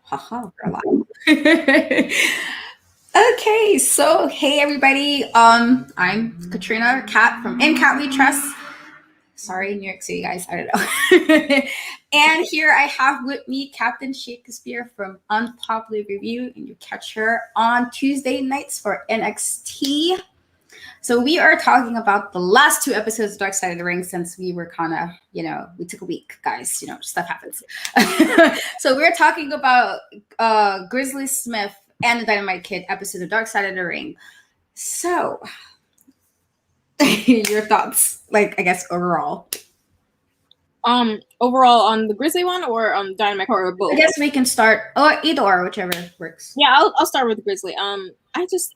Haha, we're alive. Okay, so hey everybody. I'm Katrina Cat from In Cat We Trust. Sorry, New York City guys, I don't know. And here I have with me Captain Shakespeare from Unpopular Review, and you catch her on Tuesday nights for NXT. So we are talking about the last two episodes of Dark Side of the Ring since we were kind of, we took a week, guys. Stuff happens. So we're talking about Grizzly Smith and the Dynamite Kid episode of Dark Side of the Ring. So, your thoughts, I guess overall. Overall on the Grizzly one or on Dynamite or both? I guess we can start, or either or, whichever works. Yeah, I'll start with Grizzly. I just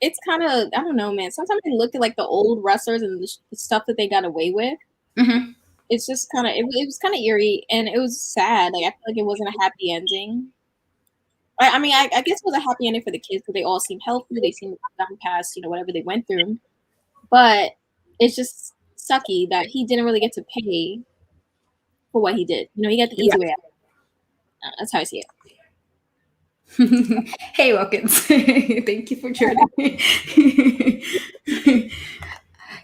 it's kind of, I don't know, man. Sometimes I look at the old wrestlers and the stuff that they got away with. Mm-hmm. It's just kind of, it was kind of eerie and it was sad. I feel like it wasn't a happy ending. I mean, I guess it was a happy ending for the kids because they all seemed healthy. They seemed gotten past, whatever they went through. But it's just sucky that he didn't really get to pay for what he did. He got the easy way out. That's how I see it. Hey Wilkins, thank you for joining me.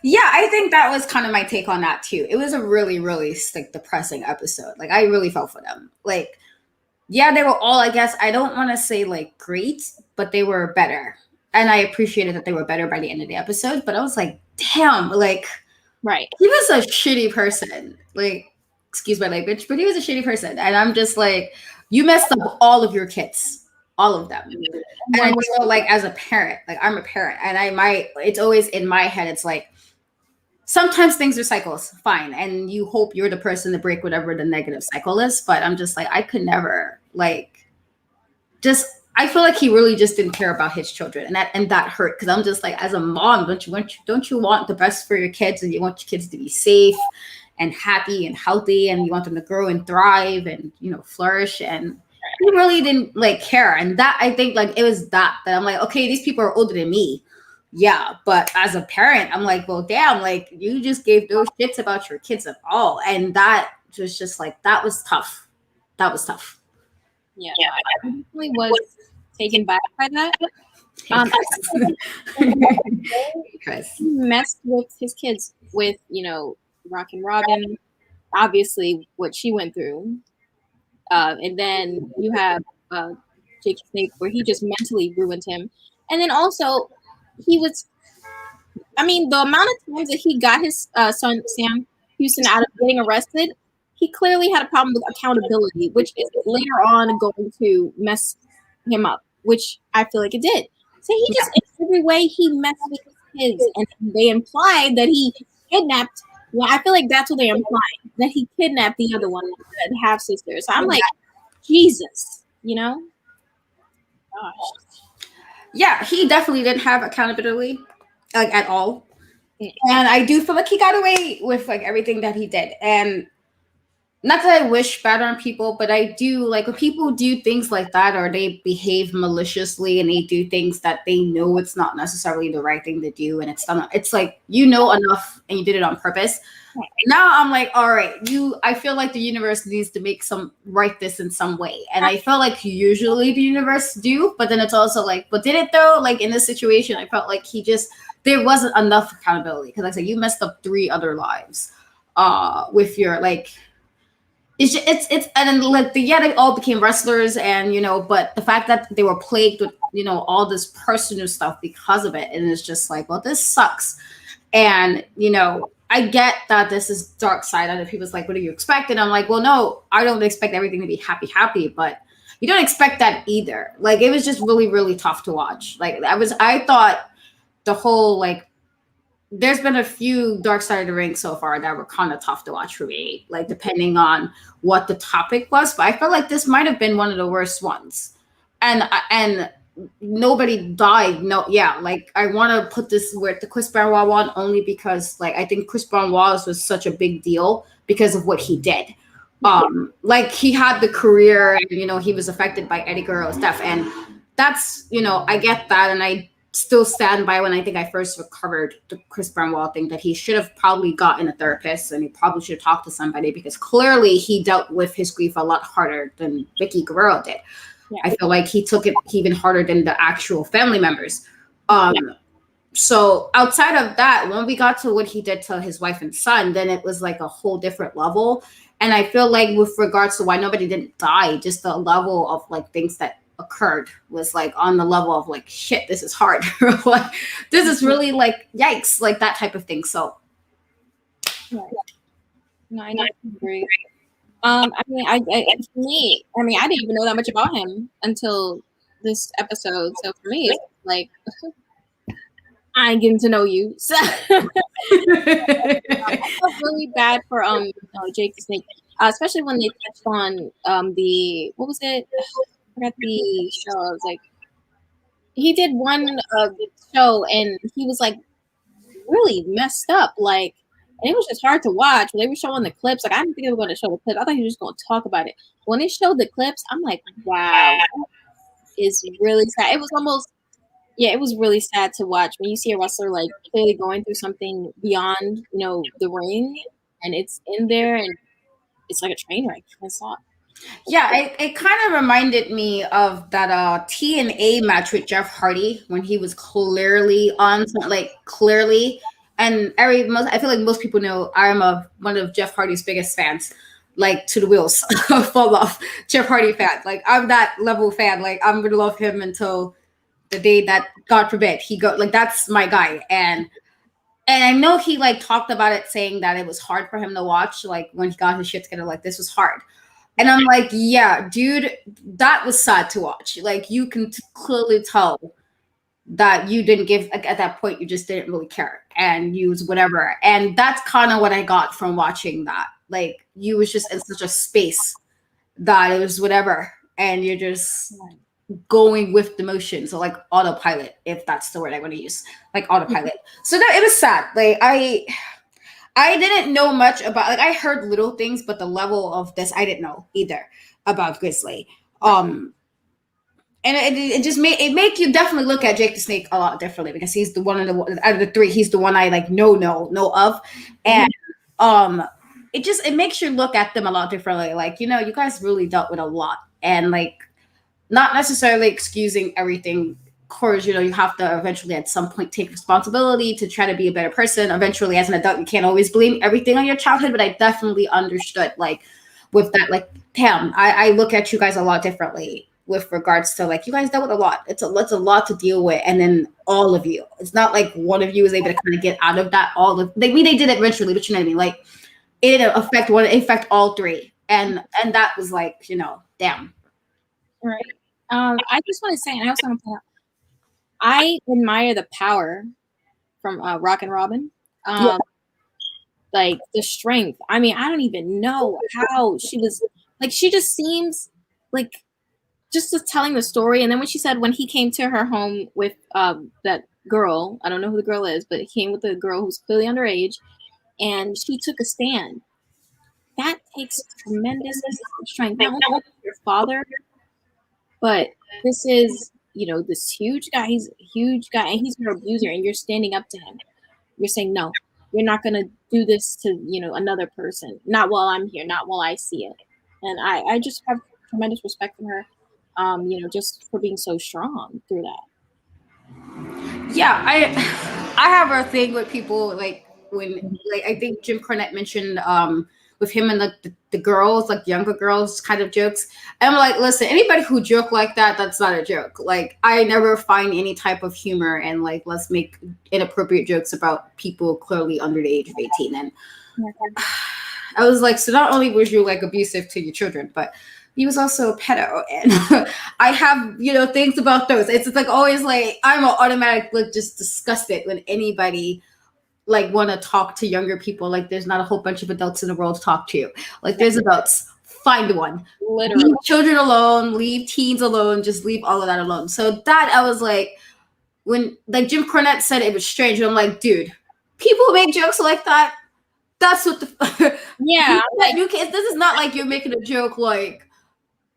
Yeah, I think that was kind of my take on that too. It was a really, really depressing episode. I really felt for them. Yeah, they were all, I guess, I don't want to say great, but they were better. And I appreciated that they were better by the end of the episode. But I was like, damn, right. He was a shitty person. Excuse my language, but he was a shitty person. And I'm just you messed up all of your kids. All of them. And I just feel as a parent, I'm a parent, and it's always in my head, it's sometimes things are cycles, fine, and you hope you're the person to break whatever the negative cycle is, but I'm just I could never, I feel like he really just didn't care about his children, and that hurt, because I'm just as a mom, don't you want the best for your kids, and you want your kids to be safe and happy and healthy, and you want them to grow and thrive and flourish, and he really didn't care. And that, I think it was that I'm okay, these people are older than me. Yeah. But as a parent, I'm well, damn, you just gave those shits about your kids at all. And that was just that was tough. That was tough. Yeah. I definitely was taken back by that. He messed with his kids with, Rockin' Robin, obviously what she went through. And then you have Jake Snake, where he just mentally ruined him. And then also, the amount of times that he got his son, Sam Houston, out of getting arrested, he clearly had a problem with accountability, which is later on going to mess him up, which I feel like it did. So he just, in every way, he messed with his kids. And they implied that he kidnapped. Well, I feel like that's what they implied, that he kidnapped the other one, the half sister. So I'm Jesus, Gosh. Yeah, he definitely didn't have accountability, at all. And I do feel like he got away with everything that he did. And not that I wish bad on people, but I do when people do things like that, or they behave maliciously and they do things that they know it's not necessarily the right thing to do, and it's not, it's enough and you did it on purpose. Right. Now I'm all right, I feel like the universe needs to right this in some way. And I feel usually the universe do, but then it's also but did it though? In this situation, I felt there wasn't enough accountability, because you messed up 3 other lives with your it's and then they all became wrestlers, and but the fact that they were plagued with all this personal stuff because of it, and it's just well, this sucks. And I get that this is dark side, and people's what do you expect? And I'm well, no, I don't expect everything to be happy, but you don't expect that either. It was just really, really tough to watch. I thought the whole there's been a few Dark Side of the Ring so far that were kind of tough to watch for me, depending on what the topic was. But I felt this might have been one of the worst ones. And nobody died. No, yeah. I want to put this with the Chris Benoit one only because I think Chris Benoit was such a big deal because of what he did. He had the career, and he was affected by Eddie Guerrero's death, and that's I get that, and I still stand by when I think I first recovered the Chris Brown thing, that he should have probably gotten a therapist and he probably should have talked to somebody, because clearly he dealt with his grief a lot harder than Vicky Guerrero did. Yeah. I feel like he took it even harder than the actual family members. So outside of that, when we got to what he did to his wife and son, then it was like a whole different level. And I feel like with regards to why nobody didn't die, just the level of like things that occurred was like on the level of like, shit, this is hard. Like, this is really like, yikes, like that type of thing. So no, I definitely agree. I mean, I for me, I mean, I didn't even know that much about him until this episode. So for me, it's like I ain't getting to know you. So I felt really bad for Jake the Snake, especially when they touched on the, what was it? I forgot the show. I was like, he did one show and he was like really messed up, like, and it was just hard to watch. When they were showing the clips, like I didn't think they were going to show the clips. I thought he was just going to talk about it. When they showed the clips, I'm like, wow, is really sad. It was almost, yeah, it was really sad to watch when you see a wrestler like clearly going through something beyond, you know, the ring, and it's in there, and it's like a train wreck. I saw. Yeah, it kind of reminded me of that TNA match with Jeff Hardy when he was clearly on, like clearly, and I feel like most people know I'm one of Jeff Hardy's biggest fans, like to the wheels fall off. Jeff Hardy fan, like I'm that level fan, like I'm gonna love him until the day that God forbid he go, like that's my guy. And I know he like talked about it, saying that it was hard for him to watch, like when he got his shit together, like this was hard. And I'm like, yeah, dude, that was sad to watch. Like you can clearly tell that you didn't give, like, at that point, you just didn't really care and you was whatever. And that's kind of what I got from watching that. Like you was just in such a space that it was whatever. And you're just going with the motion. So like autopilot, if that's the word I want to use, like autopilot. So no, it was sad. Like I didn't know much about, like I heard little things, but the level of this I didn't know either about Grizzly. And it just make you definitely look at Jake the Snake a lot differently, because he's the one out of the three, he's the one I like know of. And it makes you look at them a lot differently. Like, you know, you guys really dealt with a lot, and like not necessarily excusing everything. Of course, you know, you have to eventually at some point take responsibility to try to be a better person. Eventually, as an adult, you can't always blame everything on your childhood, but I definitely understood, like, with that, like, Pam, I look at you guys a lot differently with regards to, like, you guys dealt with a lot. It's a lot to deal with, and then all of you. It's not like one of you is able to kind of get out of that. They did it eventually, but you know what I mean? Like, it affect all three. And that was like, you know, damn. Right. I just want to say, and I also want to point out, I admire the power from Rockin' Robin. Like the strength. I mean, I don't even know how she was, like, she just seems like just telling the story. And then when she said when he came to her home with that girl, I don't know who the girl is, but he came with the girl who's clearly underage, and she took a stand. That takes tremendous strength. Not only your father, but this is, you know, this huge guy. He's a huge guy, and he's your abuser, and you're standing up to him. You're saying, no, you're not going to do this to, you know, another person. Not while I'm here. Not while I see it. And I just have tremendous respect for her, you know, just for being so strong through that. Yeah, I have a thing with people, like, when, like, I think Jim Cornette mentioned with him and the girls, like younger girls kind of jokes. And I'm like, listen, anybody who joke like that, that's not a joke. Like, I never find any type of humor and like, let's make inappropriate jokes about people clearly under the age of 18. And I was like, so not only was you like abusive to your children, but he was also a pedo. And I have, you know, things about those. It's like always like, I'm automatic, like, just disgusted when anybody like want to talk to younger people. Like, there's not a whole bunch of adults in the world to talk to. Like, there's adults, find one. Literally. Leave children alone, leave teens alone, just leave all of that alone. So that, I was like, when like Jim Cornette said it was strange, I'm like, dude, people make jokes like that. That's what the yeah. you can't. This is not like you're making a joke like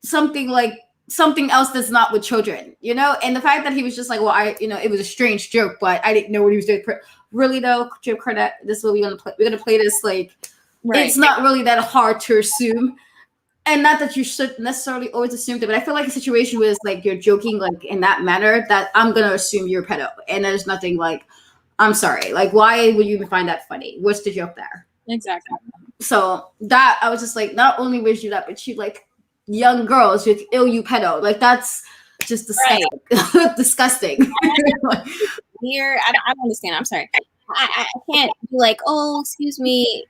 something like something else that's not with children, you know? And the fact that he was just like, well, it was a strange joke, but I didn't know what he was doing. Really though, Jim Cornette, this is what we're gonna play. We're gonna play this like It's not really that hard to assume. And not that you should necessarily always assume that, but I feel like a situation where it's like you're joking like in that manner that I'm gonna assume you're a pedo. And there's nothing like, I'm sorry, like why would you even find that funny? What's the joke there? Exactly. So that I was just like, not only was you that, but you like young girls with you pedo. Like that's just disgusting. Disgusting. Weird. I don't understand. I'm sorry. I can't be like, oh, excuse me.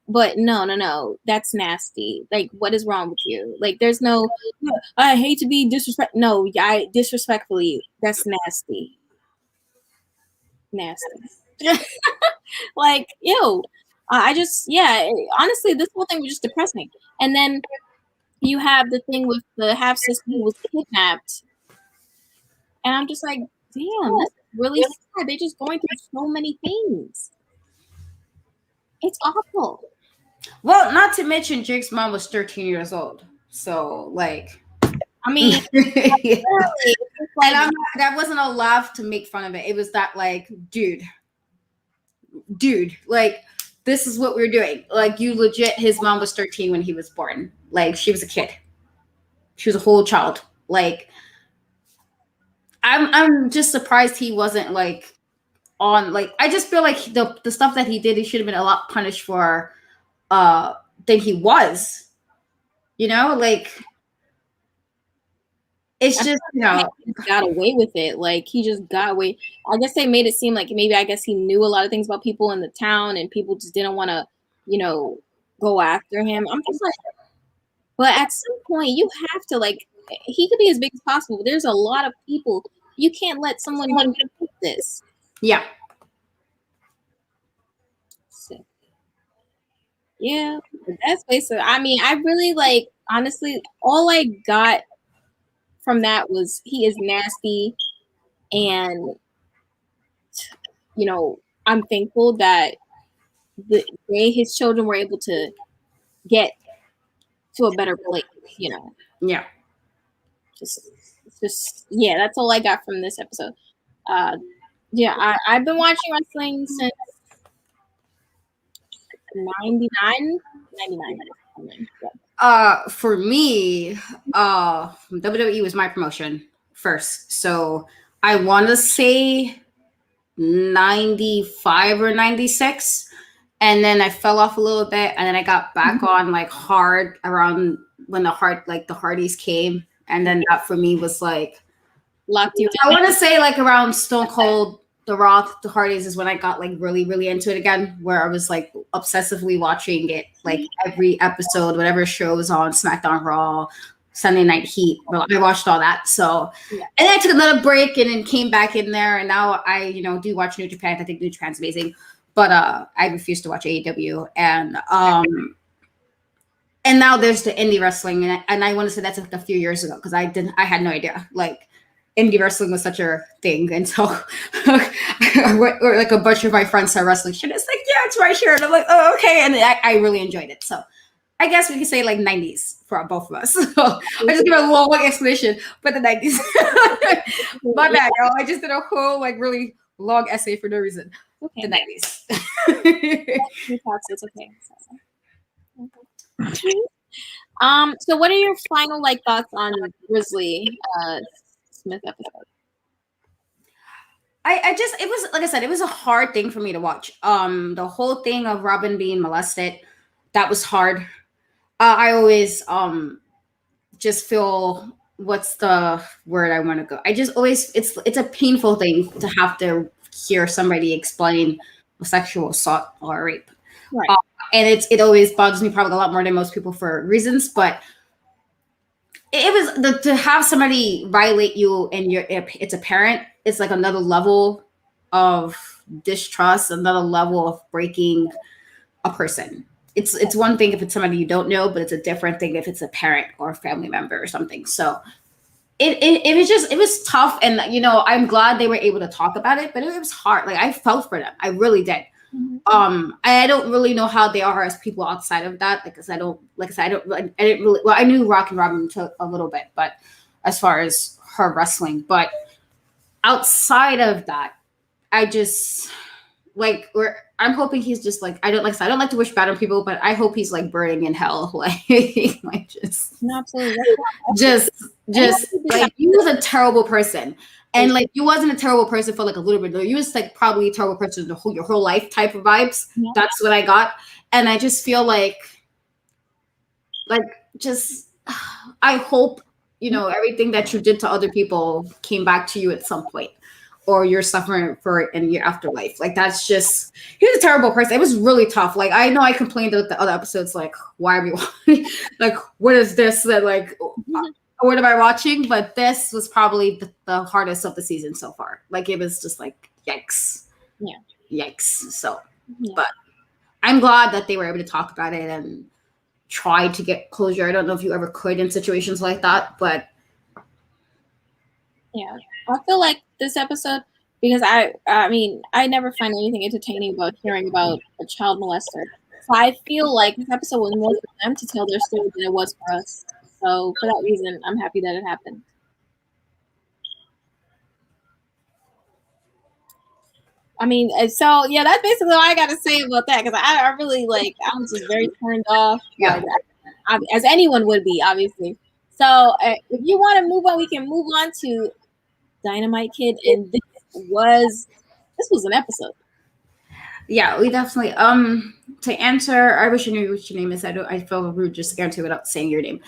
But no. That's nasty. Like, what is wrong with you? Like, there's no, I hate to be disrespectful. No, I disrespectfully, that's nasty. Nasty. Like, ew. Honestly, this whole thing was just depressing. And then you have the thing with the half sister who was kidnapped. And I'm just like, damn, this is really sad. They're just going through so many things. It's awful. Well, not to mention Jake's mom was 13 years old. So, like, I mean, that wasn't a laugh to make fun of it. It was that, like, dude, like, this is what we're doing. Like, you legit, his mom was 13 when he was born. Like, she was a kid. She was a whole child. Like, I'm just surprised he wasn't, like, on, like, I just feel like the stuff that he did, he should have been a lot punished for than he was. You know, like, it's just, you know, he got away with it. Like, he just got away. I guess they made it seem like maybe, I guess he knew a lot of things about people in the town and people just didn't want to, go after him. I'm just like, but at some point you have to, like, he could be as big as possible, but there's a lot of people. You can't let someone do this. Yeah. Sick. Yeah, that's basically. I mean, I really like. Honestly, all I got from that was he is nasty, and I'm thankful that his children were able to get to a better place. Yeah. Just yeah. That's all I got from this episode. Yeah, I've been watching wrestling since 99. For me, WWE was my promotion first. So I want to say 95 or 96. And then I fell off a little bit. And then I got back on like hard around when the Hardys came. And then that for me was like, locked you down. I want to say like around Stone Cold, The Rock, the Hardys is when I got like really, really into it again, where I was like obsessively watching it, like every episode, whatever show was on, SmackDown, Raw, Sunday Night Heat. Well, I watched all that. So, and then I took another break and then came back in there. And now I, do watch New Japan. I think New Japan's amazing, but I refuse to watch AEW. And now there's the indie wrestling, and I want to say that's like a few years ago because I had no idea like indie wrestling was such a thing until or like a bunch of my friends started wrestling shit. It's like, yeah, it's right here. And I'm like, oh, okay. And I really enjoyed it. So I guess we could say like 90s for both of us. So I just give a long explanation, but the 90s. My bad, y'all. I just did a whole like really long essay for no reason. Okay. The 90s. It's okay. So what are your final like thoughts on Grizzly Smith episode? It was like I said, it was a hard thing for me to watch. The whole thing of Robin being molested, that was hard. I always just feel, what's the word I want to go? I just always, it's a painful thing to have to hear somebody explain a sexual assault or rape. Right. And it always bothers me probably a lot more than most people for reasons, but it was to have somebody violate you and it's a parent. It's like another level of distrust, another level of breaking a person. It's one thing if it's somebody you don't know, but it's a different thing if it's a parent or a family member or something. So it was tough, and I'm glad they were able to talk about it, but it was hard. Like I felt for them, I really did. Mm-hmm. I don't really know how they are as people outside of that. I didn't really. Well, I knew Rock and Robin a little bit, but as far as her wrestling. But outside of that, I just like I'm hoping he's just like I don't like to wish bad on people, but I hope he's like burning in hell. Like just No, absolutely. just like he was a terrible person. And like you wasn't a terrible person for like a little bit though. You was like probably a terrible person your whole life type of vibes. Yeah. That's what I got. And I just feel like just I hope, you know, everything that you did to other people came back to you at some point. Or you're suffering for it in your afterlife. Like that's just he's a terrible person. It was really tough. Like I know I complained about the other episodes, like, why are we watching? Like, what is this that like what am I watching? But this was probably the hardest of the season so far. Like it was just like yikes. Yeah. Yikes. So but I'm glad that they were able to talk about it and try to get closure. I don't know if you ever could in situations like that, but yeah. I feel like this episode, because I mean, I never find anything entertaining about hearing about a child molester. So I feel like this episode was more for them to tell their story than it was for us. So for that reason, I'm happy that it happened. I mean, so yeah, that's basically all I got to say about that because I really like I was just very turned off, yeah, as anyone would be, obviously. So if you want to move on, we can move on to Dynamite Kid, and this was an episode. Yeah, we definitely to answer. I wish I knew what your name is. I feel rude just scared to without saying your name.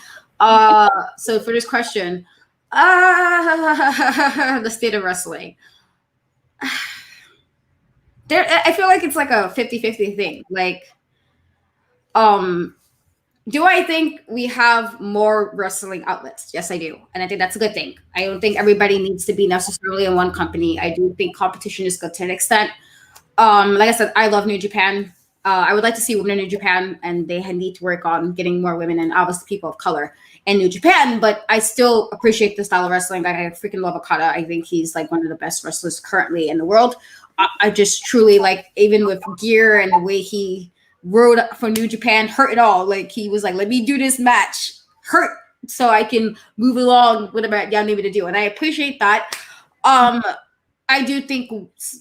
So for this question, the state of wrestling. There, I feel like it's like a 50-50 thing. Like, do I think we have more wrestling outlets? Yes, I do. And I think that's a good thing. I don't think everybody needs to be necessarily in one company. I do think competition is good to an extent. Like I said, I love New Japan. I would like to see women in New Japan, and they need to work on getting more women and obviously people of color in New Japan. But I still appreciate the style of wrestling. Like, I freaking love Okada. I think he's like one of the best wrestlers currently in the world. I just truly like, even with gear and the way he rode for New Japan, hurt it all. Like he was like, let me do this match, hurt, so I can move along, whatever y'all need me to do. And I appreciate that. I do think,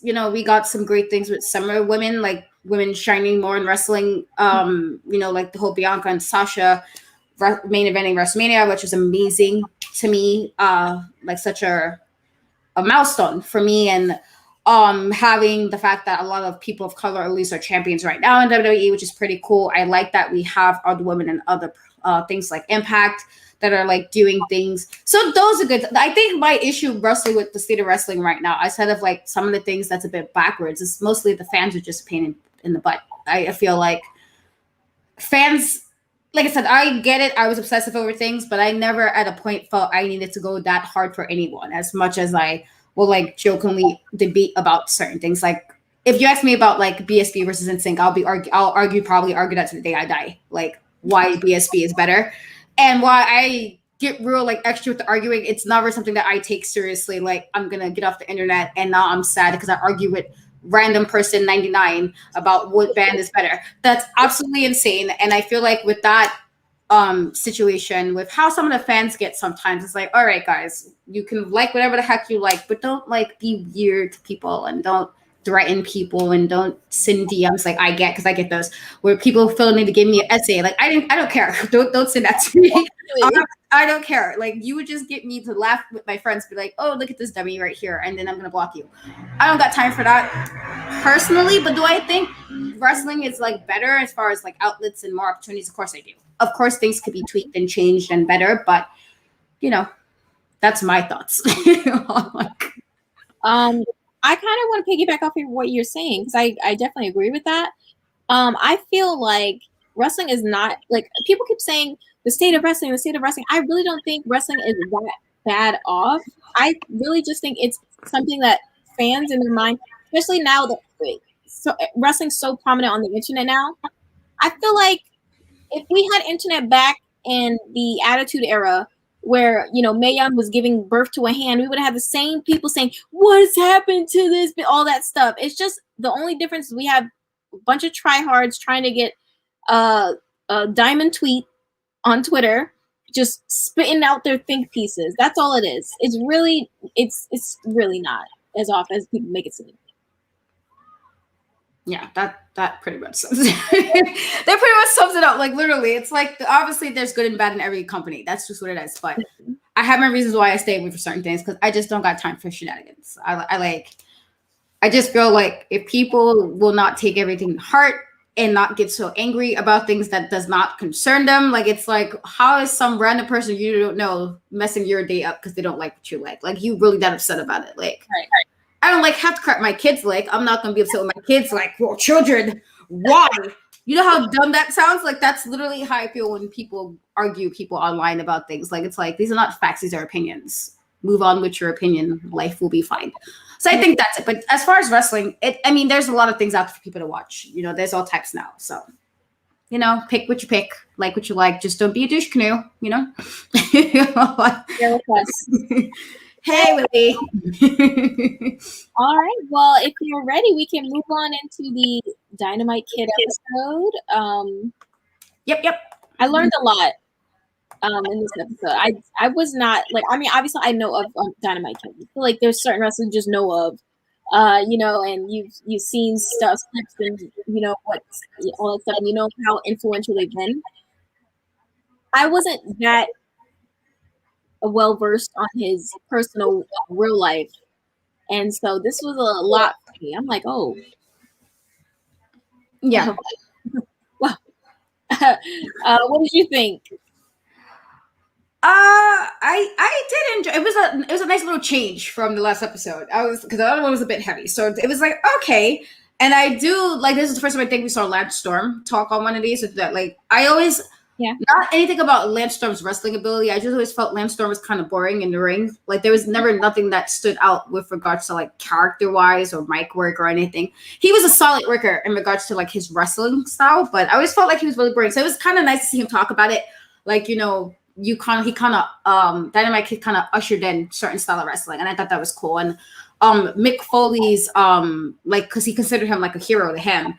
you know, we got some great things with summer women, like women shining more in wrestling. You know, like the whole Bianca and Sasha main eventing WrestleMania, which was amazing to me. Like such a milestone for me. And having the fact that a lot of people of color at least are champions right now in WWE, which is pretty cool. I like that we have other women and other things like Impact that are like doing things. So those are good. I think my issue wrestling with the state of wrestling right now, outside of like some of the things that's a bit backwards, is mostly the fans are just a pain in the butt. I feel like fans, like I said, I get it. I was obsessive over things, but I never at a point felt I needed to go that hard for anyone, as much as I will like jokingly debate about certain things. Like if you ask me about like BSB versus NSYNC, I'll probably argue that to the day I die. Like why BSB is better. And why I get real like extra with the arguing, it's never something that I take seriously. Like I'm gonna get off the internet and now I'm sad because I argue with random person 99 about what band is better. That's absolutely insane. And I feel like with that situation, with how some of the fans get sometimes, it's like, all right, guys, you can like whatever the heck you like, but don't like be weird to people and don't threaten people and don't send DMs like I get, because I get those where people feel need to give me an essay. Like I don't care. Don't send that to me. I don't care. Like you would just get me to laugh with my friends, be like, oh, look at this dummy right here, and then I'm gonna block you. I don't got time for that personally. But do I think wrestling is like better as far as like outlets and more opportunities? Of course I do. Of course things could be tweaked and changed and better, but you know, that's my thoughts. I kind of want to piggyback off of what you're saying because I definitely agree with that. I feel like wrestling is not like people keep saying the state of wrestling, the state of wrestling. I really don't think wrestling is that bad off. I really just think it's something that fans in their mind, especially now that wrestling's so prominent on the internet now. I feel like if we had internet back in the Attitude Era, where Mae Young was giving birth to a hand, we would have the same people saying, "What has happened to this?" All that stuff. It's just the only difference is we have a bunch of tryhards trying to get a diamond tweet on Twitter, just spitting out their think pieces. That's all it is. It's really not as off as people make it seem. Yeah, that pretty much sums it. That pretty much sums it up. Like literally, it's like obviously there's good and bad in every company. That's just what it is. But I have my reasons why I stay away for certain things because I just don't got time for shenanigans. I just feel like if people will not take everything to heart and not get so angry about things that does not concern them, like it's like how is some random person you don't know messing your day up because they don't like what you like? Like you really that upset about it? Like. Right. I don't like have to crack my kids like I'm not gonna be upset with my kids like well children why you know how dumb that sounds like that's literally how I feel when people argue people online about things like it's like these are not facts these are opinions move on with your opinion life will be fine so I think that's it but as far as wrestling there's a lot of things out there for people to watch there's all types now so pick what you pick like what you like just don't be a douche canoe Your request. Hey, Willie. All right. Well, if you're ready, we can move on into the Dynamite Kid episode. Yep. I learned a lot in this episode. I was not obviously I know of Dynamite Kid. I feel like there's certain wrestlers you just know of, and you've seen stuff, clips, and all that stuff, and you know how influential they've been. I wasn't that well versed on his personal real life, and so this was a lot for me. I'm like, oh, yeah. Wow. What did you think? I did enjoy. It was a nice little change from the last episode. Because the other one was a bit heavy, so it was like okay. And I do like this is the first time I think we saw Lance Storm talk on one of these. So that like I always. Yeah. Not anything about Lance Storm's wrestling ability. I just always felt Lance Storm was kind of boring in the ring. Like there was never nothing that stood out with regards to like character wise or mic work or anything. He was a solid worker in regards to like his wrestling style, but I always felt like he was really boring. So it was kind of nice to see him talk about it. Like, Dynamite Kid kind of ushered in certain style of wrestling. And I thought that was cool. And Mick Foley's because he considered him like a hero to him.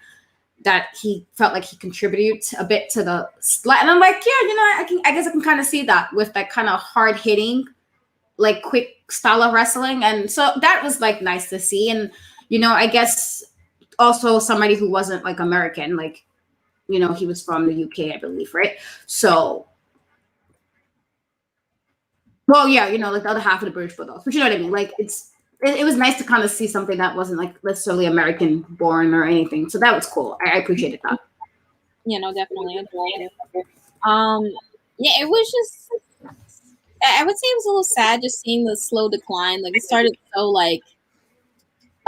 That he felt like he contributed a bit to the slide. And I'm like, yeah, I guess I can kind of see that with that kind of hard hitting, like quick style of wrestling. And so that was like nice to see. And, I guess also somebody who wasn't like American, like, he was from the UK, I believe, right? So, well, yeah, like the other half of the British Bulldogs, but you know what I mean? Like it was nice to kind of see something that wasn't like necessarily American born or anything. So that was cool. I appreciated that. Yeah, no, definitely. Yeah, it was just, I would say it was a little sad just seeing the slow decline. Like it started so like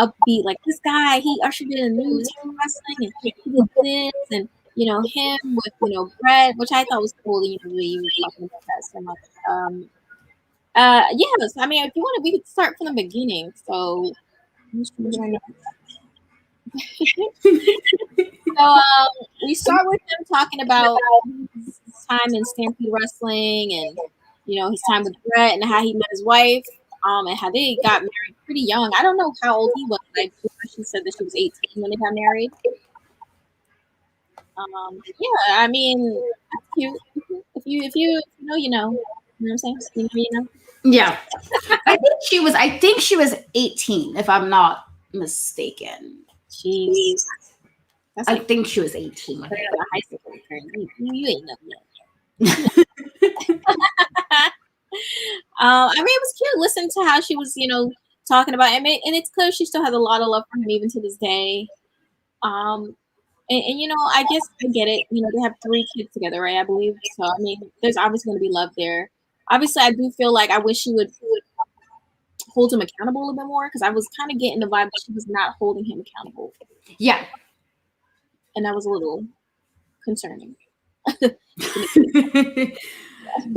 upbeat, like this guy, he ushered in a new type of wrestling and he did this and, him with, Brett, which I thought was cool, you were talking about that so much. Yes, if you want to, we could start from the beginning. So, we start with him talking about his time in Stampede Wrestling and his time with Brett and how he met his wife, and how they got married pretty young. I don't know how old he was. She said that she was 18 when they got married. Yeah, that's cute. If you know, you know. You know what I'm saying? You know. Yeah. I think she was 18, if I'm not mistaken. Jeez. I think she was 18. High school. You ain't know yet. It was cute. Listen to how she was, talking about it. And it's clear she still has a lot of love for him even to this day. And I guess I get it. They have 3 kids together, right? I believe. So, there's obviously going to be love there. Obviously, I do feel like I wish she would hold him accountable a little bit more because I was kind of getting the vibe that she was not holding him accountable. Yeah. And that was a little concerning.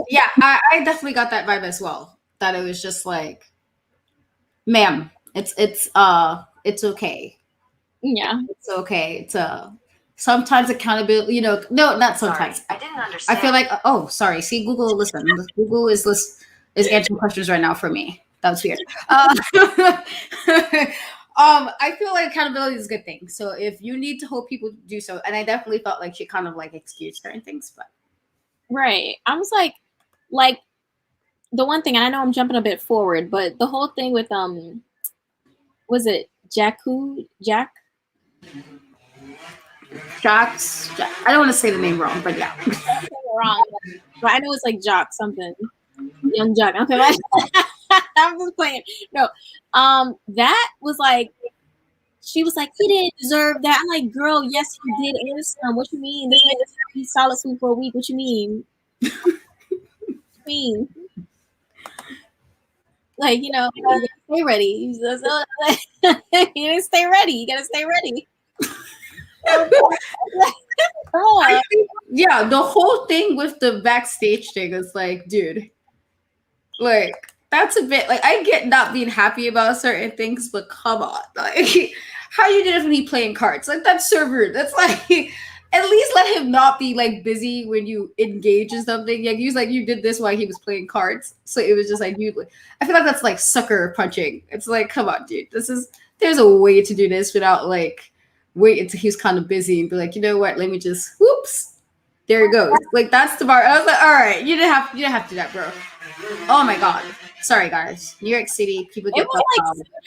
Yeah, I definitely got that vibe as well. That it was just like, ma'am, it's okay. Yeah. It's okay to sometimes accountability, no, not sometimes. Sorry, I didn't understand. I feel like, oh, sorry. See, Google, listen. Google is answering questions right now for me. That was weird. I feel like accountability is a good thing. So if you need to hold people to do so, and I definitely felt like she kind of like excused certain things, but right. I was like, like the one thing, and I know I'm jumping a bit forward, but the whole thing with was it Jack? I don't want to say the name wrong, but yeah. Wrong, but I know it's like Jock something, young Jock. Okay, I'm just playing. No, that was like, she was like, he didn't deserve that. I'm like, girl, yes, he did, and some. What you mean? This man is solid food for a week. What you mean? What you mean? Like, you gotta stay ready. You didn't stay ready. You gotta stay ready. Come on. Yeah, the whole thing with the backstage thing is like, dude, like that's a bit like, I get not being happy about certain things, but come on, like how you did it when he playing cards, like that's so rude. That's like, at least let him not be like busy when you engage in something. Like you did this while he was playing cards, so it was just like you. I feel like that's like sucker punching. It's like, come on, dude, there's a way to do this without like wait until he's kind of busy and be like, you know what, let me just whoops, there it goes. Like that's the bar. I was like, all right, you didn't have to do that, bro. Oh my god. Sorry guys. New York City, people get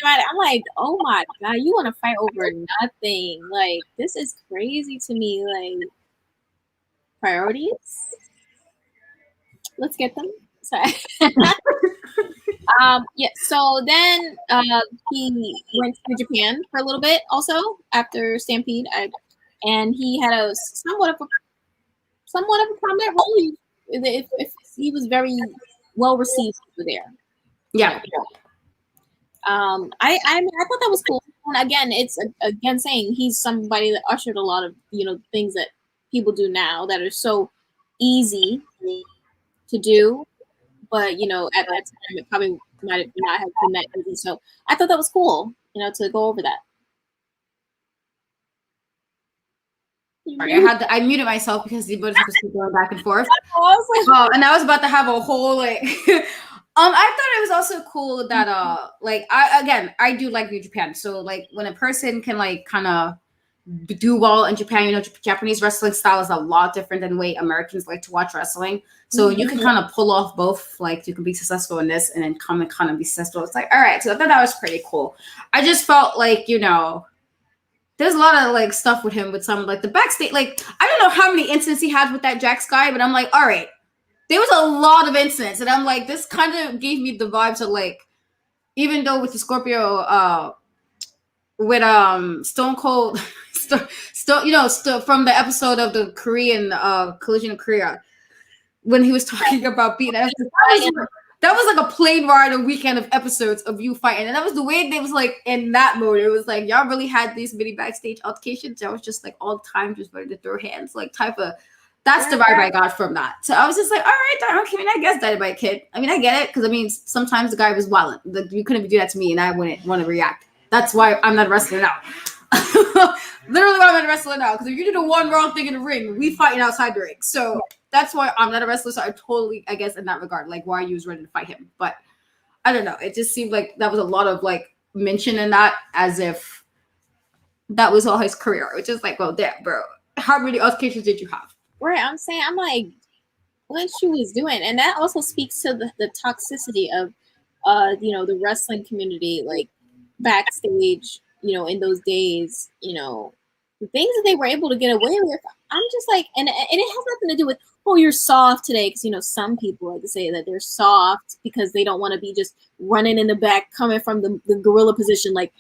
I'm like, oh my god, you want to fight over nothing. Like, this is crazy to me. Like, priorities? Let's get them. Sorry. Yeah, so then he went to Japan for a little bit also after Stampede. And he had a somewhat of a prominent role. If he was very well received over there. Yeah. I mean, I thought that was cool. And again, it's again saying he's somebody that ushered a lot of things that people do now that are so easy to do, but at that time it probably might not have been that easy. So I thought that was cool, to go over that. Sorry, I muted myself because the buttons were going back and forth. And I was about to have a whole like I thought it was also cool that like I do like New Japan. So like when a person can like kind of do well in Japan, Japanese wrestling style is a lot different than the way Americans like to watch wrestling. So you can kind of pull off both. Like you can be successful in this and then come and kind of be successful. It's like, all right. So I thought that was pretty cool. I just felt like, there's a lot of like stuff with him with some like the backstage. Like I don't know how many incidents he had with that Jax guy, but I'm like, all right, there was a lot of incidents, and I'm like, this kind of gave me the vibes of like, even though with the Scorpio, with Stone Cold, from the episode of the Korean Collision in Korea, when he was talking about beating that was like a plane ride, a weekend of episodes of you fighting. And that was the way they was like in that mode. It was like, y'all really had these many backstage altercations. I was just like all the time just ready to throw hands, like type of, that's the vibe I got from that. So I was just like, all right, okay, I guess Dynamite Kid. I mean, I get it. Because I mean, sometimes the guy was wilding. You couldn't do that to me and I wouldn't want to react. That's why I'm not a wrestler now. Literally why I'm not a wrestler now. Because if you do the one wrong thing in the ring, we fighting outside the ring. So that's why I'm not a wrestler. So I guess in that regard, like why you was ready to fight him. But I don't know. It just seemed like that was a lot of like mention in that as if that was all his career. Which is like, well, damn, bro. How many altercations did you have? Right. I'm like, what she was doing. And that also speaks to the toxicity of, the wrestling community, like backstage, in those days, the things that they were able to get away with. I'm just like, and it has nothing to do with, oh, you're soft today. Because, some people like to say that they're soft because they don't want to be just running in the back, coming from the gorilla position, like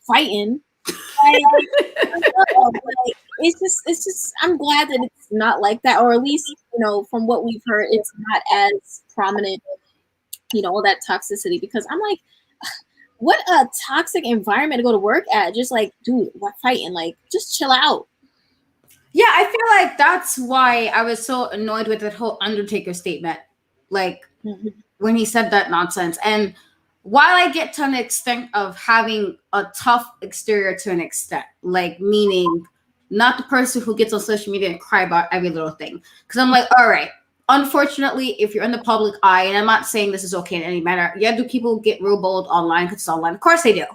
fighting. It's just, I'm glad that it's not like that. Or at least, from what we've heard, it's not as prominent, all that toxicity. Because I'm like, what a toxic environment to go to work at. Just like, dude, what fighting? Like, just chill out. Yeah, I feel like that's why I was so annoyed with that whole Undertaker statement. Like, when he said that nonsense. And while I get to an extent of having a tough exterior to an extent, like meaning not the person who gets on social media and cry about every little thing. Because I'm like, all right, unfortunately, if you're in the public eye, and I'm not saying this is okay in any manner, yeah, do people get real bold online because it's online? Of course they do.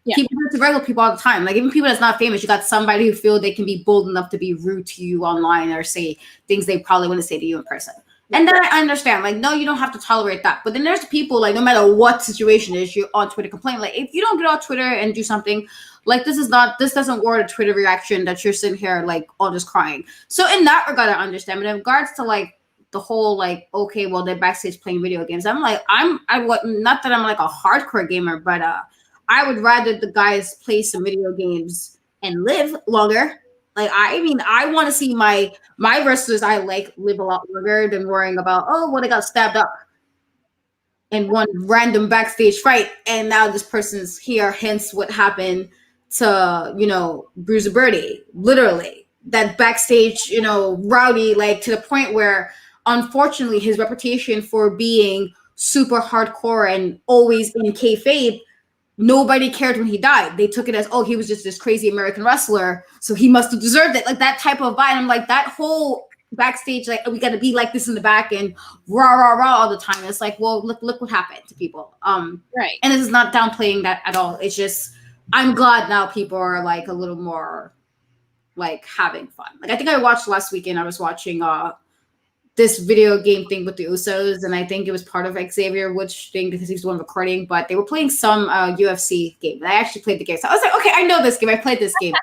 Yeah. People do it to regular people all the time. Like even people that's not famous, you got somebody who feel they can be bold enough to be rude to you online or say things they probably wouldn't say to you in person. And then I understand, like, no, you don't have to tolerate that. But then there's people, like, no matter what situation it is, you're on Twitter complaining. Like, if you don't get on Twitter and do something, like, this doesn't warrant a Twitter reaction that you're sitting here, like, all just crying. So in that regard, I understand. But in regards to, like, the whole, like, okay, well, they're backstage playing video games. I'm like, not that I'm, like, a hardcore gamer, but I would rather the guys play some video games and live longer. Like, I mean, I want to see my wrestlers I like live a lot longer than worrying about, oh, well, they got stabbed up in one random backstage fight, and now this person's here. Hence, what happened to Bruiser Birdie, literally that backstage, rowdy, like to the point where, unfortunately, his reputation for being super hardcore and always in kayfabe. Nobody cared when he died. They took it as, oh, he was just this crazy American wrestler, so he must have deserved it. Like that type of vibe. I'm like, that whole backstage, like, we got to be like this in the back and rah rah rah all the time. It's like, well, look what happened to people. Right. And this is not downplaying that at all. It's just, I'm glad now people are like a little more like having fun. Like I think I watched last weekend. I was watching this video game thing with the Usos, and I think it was part of Xavier Woods thing because he was the one recording, but they were playing some UFC game. I actually played the game. So I was like, okay, I know this game. I played this game.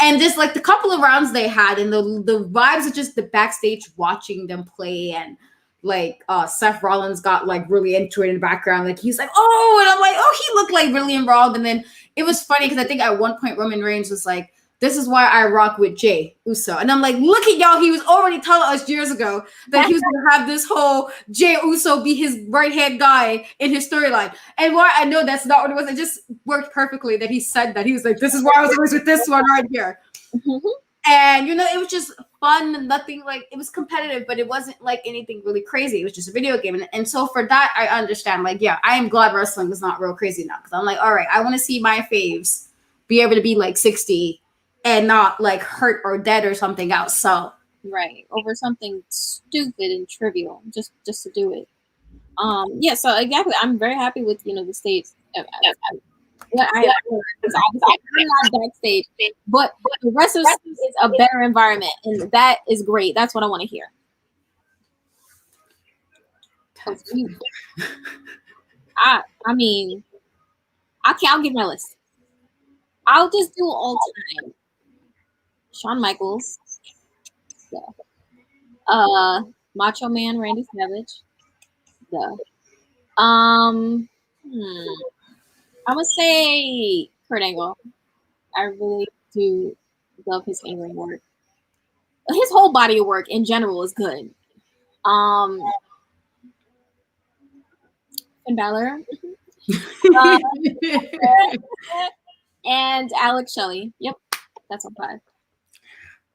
And just like the couple of rounds they had and the vibes of just the backstage watching them play, and like Seth Rollins got like really into it in the background. Like he's like, oh, and I'm like, oh, he looked like really involved. And then it was funny because I think at one point Roman Reigns was like, this is why I rock with Jey Uso. And I'm like, look at y'all. He was already telling us years ago that he was going to have this whole Jey Uso be his right-hand guy in his storyline. And why I know that's not what it was. It just worked perfectly that he said that. He was like, this is why I was always with this one right here. Mm-hmm. And, it was just fun. Nothing like, it was competitive, but it wasn't like anything really crazy. It was just a video game. And so for that, I understand. Like, yeah, I am glad wrestling is not real crazy now. Because I'm like, all right, I want to see my faves be able to be like 60 and not like hurt or dead or something else. So right, over something stupid and trivial, just to do it. Yeah. So exactly, I'm very happy with the states. I'm not backstage, but the wrestlers is a better environment, and that is great. That's what I want to hear. I mean, I'll give my list. I'll just do all time. Shawn Michaels, Macho Man Randy Savage, I'm gonna say Kurt Angle. I really do love his in-ring work. His whole body of work in general is good. Finn Balor, and Alex Shelley. Yep, that's on 5.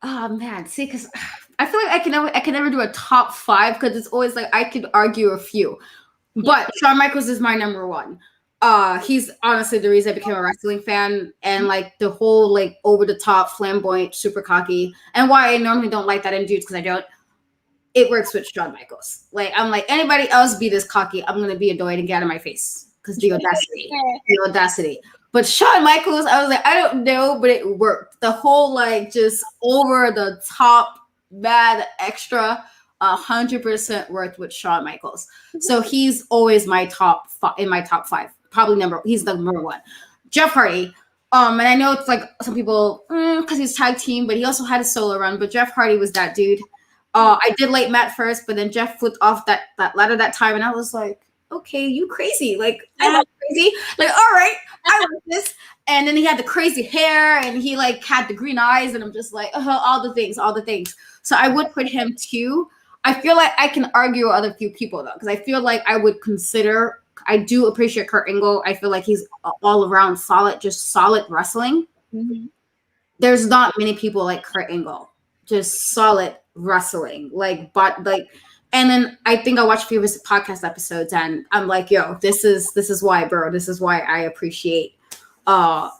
Oh man, see, because I feel like I can never do a top 5 because it's always like I could argue a few, but Shawn Michaels is my number 1. He's honestly the reason I became a wrestling fan, and like the whole like over the top, flamboyant, super cocky, and why I normally don't like that in dudes because I don't. It works with Shawn Michaels. Like I'm like, anybody else be this cocky, I'm gonna be annoyed and get out of my face because the audacity. But Shawn Michaels, I was like, I don't know, but it worked. The whole like just over the top, bad extra, 100% worked with Shawn Michaels. So he's always my top 5. Probably he's the number 1. Jeff Hardy. And I know it's like some people because he's tag team, but he also had a solo run. But Jeff Hardy was that dude. I did like Matt first, but then Jeff flipped off that ladder that time, and I was like, okay, you crazy. Like, I love crazy. Like, all right, I like this. And then he had the crazy hair, and he like had the green eyes, and I'm just like, all the things. So I would put him 2. I feel like I can argue with other few people though, because I feel like I would consider. I do appreciate Kurt Angle. I feel like he's all around solid wrestling. Mm-hmm. There's not many people like Kurt Angle, just solid wrestling. And then I think I watched a few of his podcast episodes, and I'm like, yo, this is why, bro. This is why I appreciate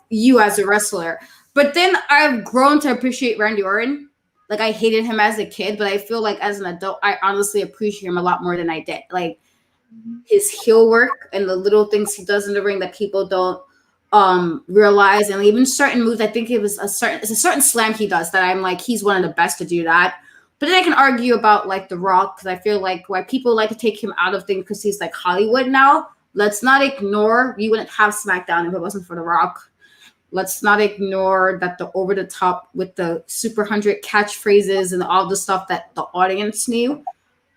you as a wrestler. But then I've grown to appreciate Randy Orton. Like I hated him as a kid, but I feel like as an adult, I honestly appreciate him a lot more than I did. Like his heel work and the little things he does in the ring that people don't realize, and even certain moves. I think it's a certain slam he does that I'm like, he's one of the best to do that. But then I can argue about like The Rock, because I feel like why people like to take him out of things because he's like Hollywood now. Let's not ignore we wouldn't have SmackDown if it wasn't for The Rock. Let's not ignore that the over the top with the super 100 catchphrases and all the stuff that the audience knew.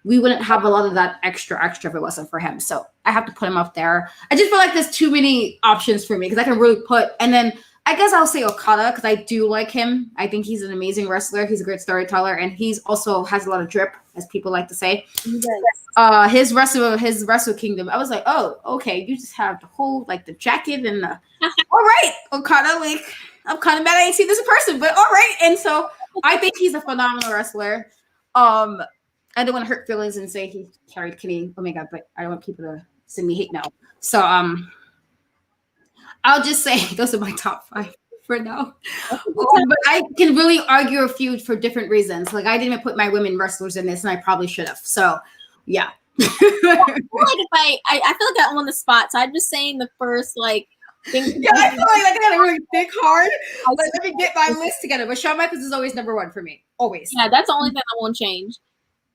We wouldn't have a lot of that extra if it wasn't for him. So I have to put him up there. I just feel like there's too many options for me because I can really put, and then I guess I'll say Okada because I do like him. I think he's an amazing wrestler. He's a great storyteller, and he's also has a lot of drip, as people like to say. His Wrestle Kingdom, I was like, oh, okay, you just have the whole like the jacket and the. All right, Okada. Like, I'm kind of mad I ain't seen this in person, but all right. And so I think he's a phenomenal wrestler. I don't want to hurt feelings and say he carried Kenny Omega, but I don't want people to send me hate now. So I'll just say those are my top 5 for now. But I can really argue a few for different reasons. Like I didn't even put my women wrestlers in this, and I probably should have. So yeah. I feel like I feel like I'm on the spot, so I'm just saying the first like thing. Yeah, I feel like I gotta really think hard. But let me get my list together. But Shawn Michaels is always number 1 for me. Always. Yeah, that's the only thing I won't change.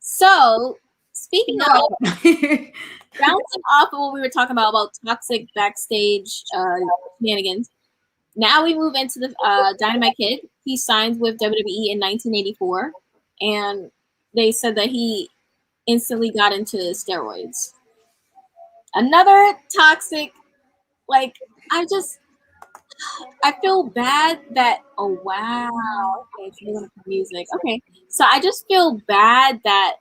So, speaking of bouncing off of what we were talking about toxic backstage shenanigans, now we move into the Dynamite Kid. He signs with WWE in 1984, and they said that he instantly got into steroids. Another toxic, like, I feel bad that, oh, wow. Okay, so they're going to put music. Okay, so I just feel bad that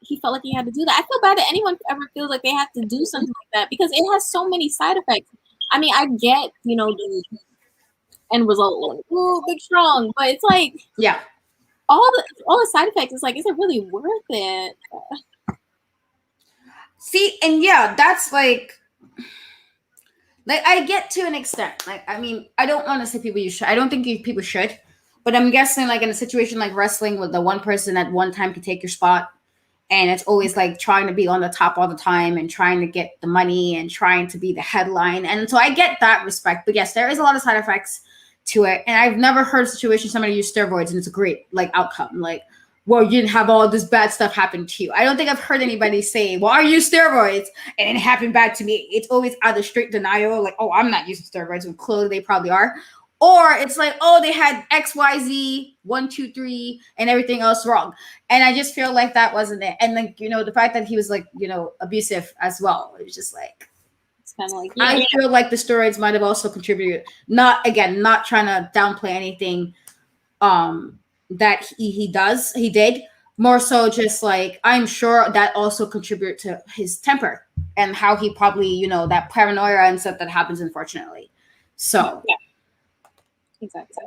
he felt like he had to do that. I feel bad that anyone ever feels like they have to do something like that because it has so many side effects. I mean, I get, the end result, like, ooh, big strong, but it's like, yeah, all the side effects, it's like, is it really worth it? See, and yeah, that's like I get to an extent. Like, I mean, I don't want to say I don't think people should, but I'm guessing like in a situation like wrestling with the one person at one time can take your spot, and it's always like trying to be on the top all the time and trying to get the money and trying to be the headline. And so I get that respect, but yes, there is a lot of side effects to it. And I've never heard a situation somebody use steroids and it's a great like outcome. Like, well, you didn't have all this bad stuff happen to you. I don't think I've heard anybody say, well, I use steroids and it happened bad to me. It's always either straight denial, like, oh, I'm not using steroids, when clearly they probably are. Or it's like, oh, they had XYZ, 1, 2, 3, and everything else wrong. And I just feel like that wasn't it. And like, the fact that he was like, abusive as well. It was just like, it's kind of like, I feel like the steroids might have also contributed. Not trying to downplay anything that he did. More so just like, I'm sure that also contributed to his temper and how he probably, that paranoia and stuff that happens, unfortunately. So, yeah. Exactly.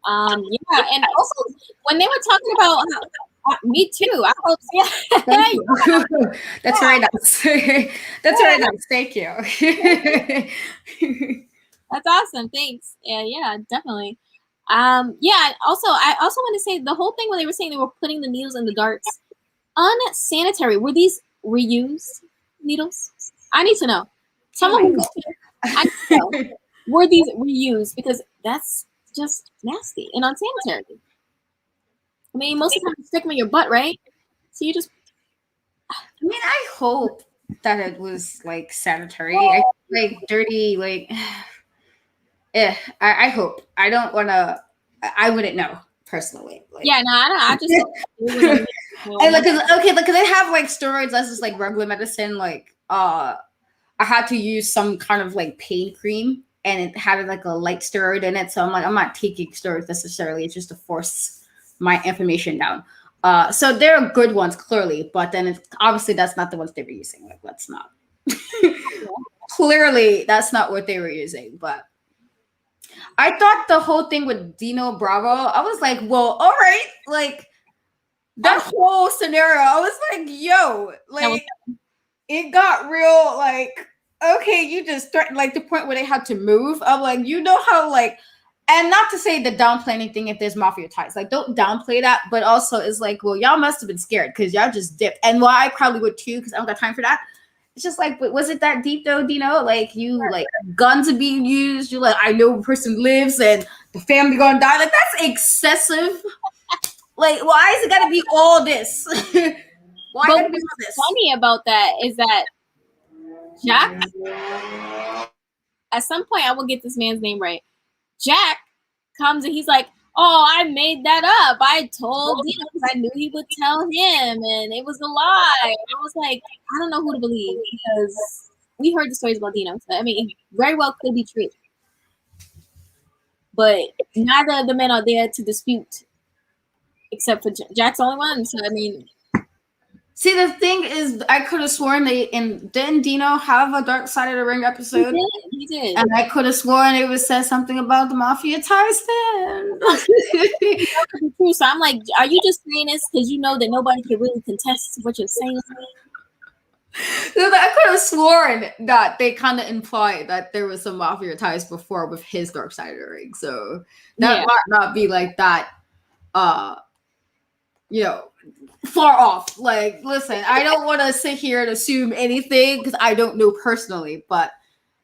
Yeah, and also when they were talking about me too, I hope. Yeah. That's very nice. That's very nice. Thank you. That's awesome. Thanks. Yeah, definitely. Yeah. Also, I also want to say the whole thing when they were saying they were putting the needles in the darts, unsanitary. Were these reused needles? I need to know. Someone. I need to know. Were these reused? Because that's just nasty and unsanitary. I mean, most of the time you stick them in your butt, right? So you just. I mean, I hope that it was like sanitary. I feel like dirty, like. I hope. I don't want to. I wouldn't know personally. Like, yeah, no, I don't. I just. Because they have like steroids. That's just like regular medicine. Like, I had to use some kind of like pain cream. And it had like a light steroid in it. So I'm like, I'm not taking steroids necessarily. It's just to force my information down. So they're good ones, clearly. But then obviously that's not the ones they were using. Like, let's not. Clearly, that's not what they were using. But I thought the whole thing with Dino Bravo, I was like, well, all right. Like, that whole scenario, I was like, yo. Like, it got real, like, okay, you just threatened, like, the point where they had to move. I'm like, how, like, and not to say the downplay anything if there's mafia ties. Like, don't downplay that. But also, it's like, well, y'all must have been scared because y'all just dipped. And well, I probably would too because I don't got time for that. It's just like, but was it that deep though, Dino? Like, like, guns are being used. You're like, I know a person lives and the family gonna die. Like, that's excessive. Like, why is it gotta be all this? Why But gotta be all this? what's funny about that is that Jack, at some point, I will get this man's name right. Jack comes and he's like, "Oh, I made that up. I told Dino because I knew he would tell him, and it was a lie." And I was like, I don't know who to believe because we heard the stories about Dino. So, I mean, it very well could be true. But neither of the men are there to dispute, except for Jack's the only one. So, I mean, see, the thing is, I could have sworn didn't Dino have a Dark Side of the Ring episode? He did. And I could have sworn it was said something about the mafia ties then. So I'm like, are you just saying this because you know that nobody can really contest what you're saying? I could have sworn that they kind of implied that there was some mafia ties before with his Dark Side of the Ring. So that might not be like that, far off. Like, listen, I don't want to sit here and assume anything because I don't know personally, but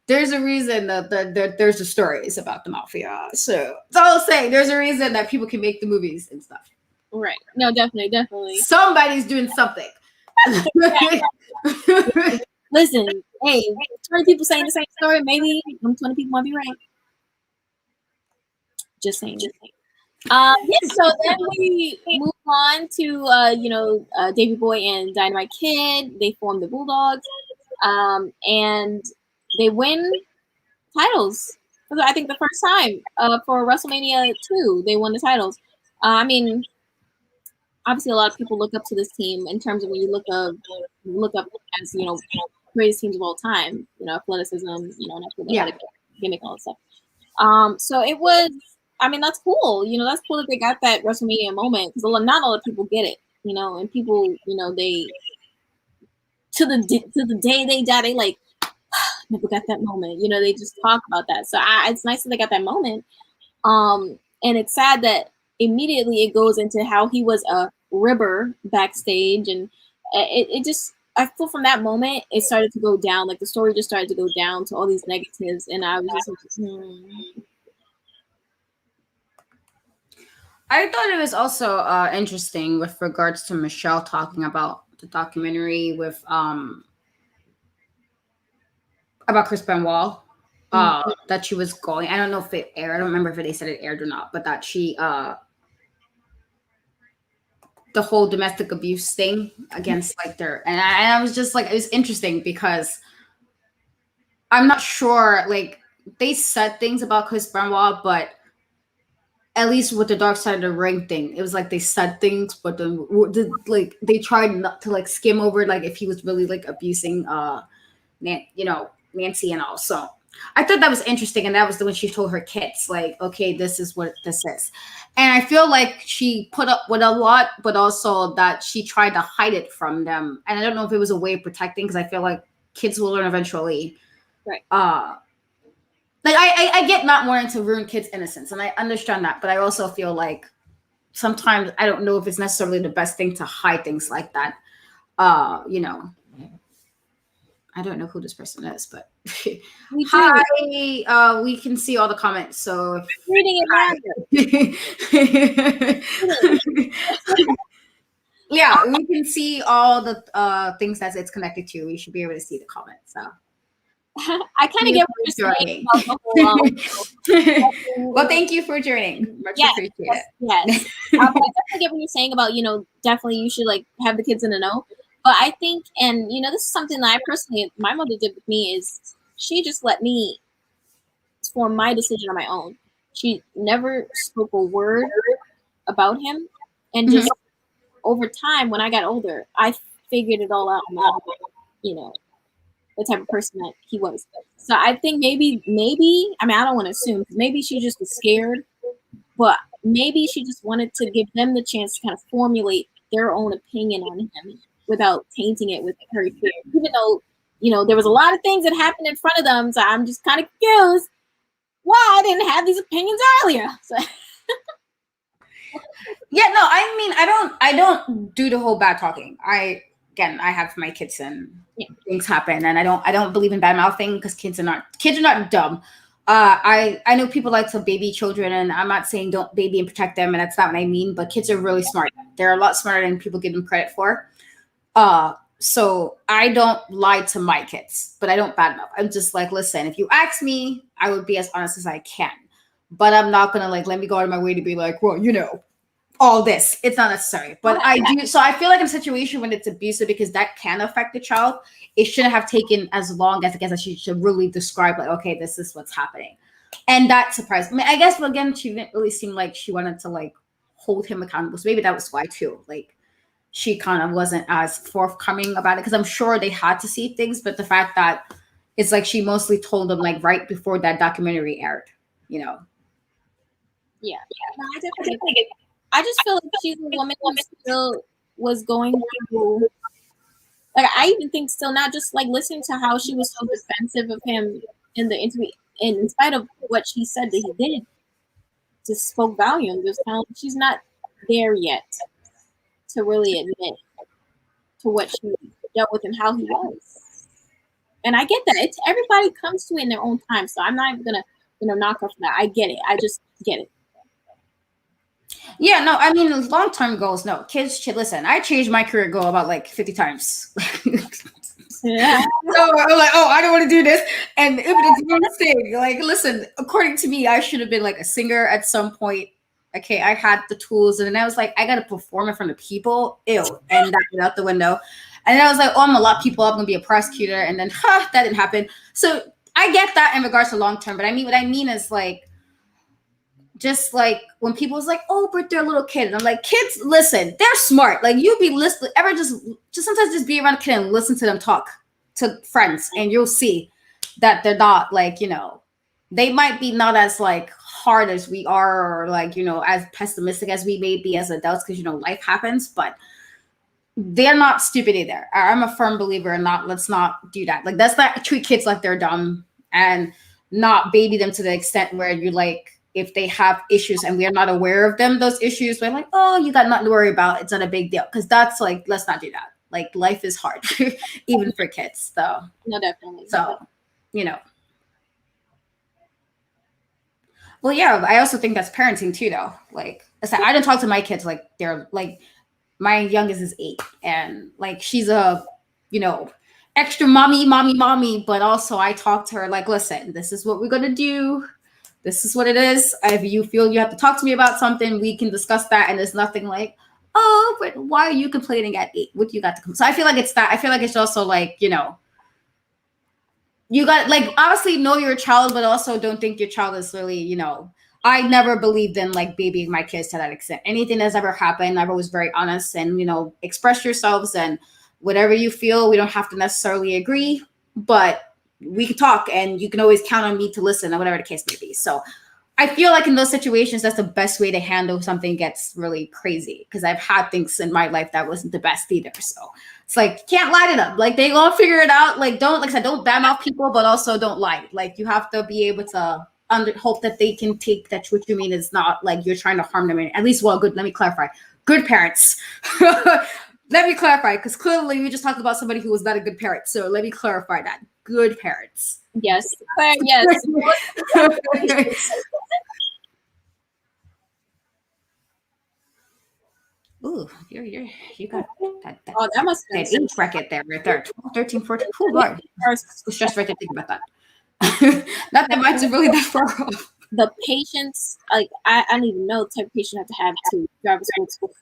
there's a reason that there's the stories about the mafia. So that's all I'll say. There's a reason that people can make the movies and stuff. Right. No, definitely. Somebody's doing something. Listen, hey, 20 people saying the same story, maybe 20 people might be right. Just saying. So then we move on to Davey Boy and Dynamite Kid. They form the Bulldogs, and they win titles. I think the first time for WrestleMania 2, they won the titles. I mean, obviously, a lot of people look up to this team in terms of when you look up as greatest teams of all time. Athleticism, and athletic gimmick, all that stuff. So it was. I mean, that's cool. That's cool that they got that WrestleMania moment because not a lot of people get it. And people, they to the day they die, they like never got that moment. They just talk about that. So it's nice that they got that moment. And it's sad that immediately it goes into how he was a ribber backstage, and it just. I feel from that moment it started to go down. Like the story just started to go down to all these negatives, and I was just like, I thought it was also interesting with regards to Michelle talking about the documentary with about Chris Benoit that she was going. I don't know if it aired. I don't remember if they said it aired or not, but that she the whole domestic abuse thing against and I was just like, it was interesting because I'm not sure, like they said things about Chris Benoit, but at least with the Dark Side of the Ring thing, it was like they said things, but they tried not to like skim over like if he was really like abusing Nancy and all. So I thought that was interesting, and that was when she told her kids like, okay, this is what this is. And I feel like she put up with a lot, but also that she tried to hide it from them. And I don't know if it was a way of protecting, because I feel like kids will learn eventually. Right. Like I get not wanting to ruin kids' innocence, and I understand that, but I also feel like sometimes I don't know if it's necessarily the best thing to hide things like that. I don't know who this person is, but hi. We can see all the comments, so reading it. Yeah, we can see all the things that it's connected to. We should be able to see the comments. So. I kind of get what you're saying. Well, thank you for joining. Much appreciated. Yes. I definitely get what you're saying about, definitely you should like have the kids in the know. But I think, and this is something that my mother did with me, is she just let me form my decision on my own. She never spoke a word about him. And just over time, when I got older, I figured it all out on my own, the type of person that he was. So I think maybe, I mean, I don't want to assume, because maybe she just was scared, but maybe she just wanted to give them the chance to kind of formulate their own opinion on him without tainting it with her fear. Even though, there was a lot of things that happened in front of them, so I'm just kind of confused why I didn't have these opinions earlier. So. Yeah, no, I mean, I don't do the whole bad talking. I have my kids and things happen, and I don't believe in bad mouthing because kids are not dumb. I know people like to baby children, and I'm not saying don't baby and protect them, and that's not what I mean. But kids are really smart. They're a lot smarter than people give them credit for. So I don't lie to my kids, but I don't badmouth. I'm just like, listen, if you ask me, I would be as honest as I can, but I'm not gonna like let me go out of my way to be like, well, all this. It's not necessary, but I do. So I feel like in a situation when it's abusive, because that can affect the child, it shouldn't have taken as long as I guess that she should really describe like, okay, this is what's happening, and that surprised me. I guess, but again, she didn't really seem like she wanted to like hold him accountable. So maybe that was why too. Like she kind of wasn't as forthcoming about it because I'm sure they had to see things, but the fact that it's like she mostly told them like right before that documentary aired, you know. Yeah, no, I definitely get. I just feel like she's a woman who still was going through. Like I even think still not just like listening to how she was so defensive of him in the interview, and in spite of what she said that he did, just spoke volumes. Just kind of like she's not there yet to really admit to what she dealt with and how he was. And I get that. It's everybody comes to it in their own time, so I'm not even gonna knock her for that. I get it. I just get it. Yeah, no, I mean, long-term goals, no. Kids should listen. I changed my career goal about like 50 times. Yeah. So I'm like, oh, I don't want to do this. And if it's one thing, like, listen, according to me, I should have been like a singer at some point. Okay, I had the tools, and then I was like, I got to perform in front of people. Ew. And that went out the window. And then I was like, oh, I'm gonna lock people up, I'm gonna be a prosecutor. And then, that didn't happen. So I get that in regards to long-term, but I mean, what I mean is like, just like when people's like, oh, but they're a little kid. And I'm like, kids, listen, they're smart. Like you be listening, ever just sometimes just be around a kid and listen to them talk to friends, and you'll see that they're not like, they might be not as like hard as we are, or like, as pessimistic as we may be as adults, because life happens, but they're not stupid either. I'm a firm believer in let's not do that. Like let's not treat kids like they're dumb, and not baby them to the extent where you're like, if they have issues and we are not aware of them, those issues, we're like, oh, you got nothing to worry about. It's not a big deal. Because that's like, let's not do that. Like life is hard, even for kids. So no, definitely. So, well, yeah. I also think that's parenting too, though. Like I said, I didn't talk to my kids like they're like my youngest is 8, and like she's a, extra mommy. But also I talk to her like, listen, this is what we're gonna do. This is what it is. If you feel you have to talk to me about something, we can discuss that. And there's nothing like, oh, but why are you complaining at 8? What you got to come? So I feel like it's that. I feel like it's also like, you got like obviously know your child, but also don't think your child is really, I never believed in like babying my kids to that extent. Anything that's ever happened, I've always very honest and, express yourselves, and whatever you feel, we don't have to necessarily agree, but we can talk, and you can always count on me to listen, or whatever the case may be. So I feel like in those situations, that's the best way to handle something gets really crazy, because I've had things in my life that wasn't the best either. So it's like, can't lie to them. Like they gonna figure it out. Like don't, like I said, don't badmouth people, but also don't lie. Like you have to be able to hope that they can take that what you mean is not like you're trying to harm them. At least, well, good. Let me clarify. Good parents. Let me clarify, because clearly we just talked about somebody who was not a good parent. So let me clarify that. Good parents. Yes. Yes. Ooh, you got that. Oh, that must be that age bracket there, right there. 12, 13, 14. Oh, Lord. Just right there thinking about that. Not that mine's really that far off. The patience, like I don't even know the type of patient I have to drive a school.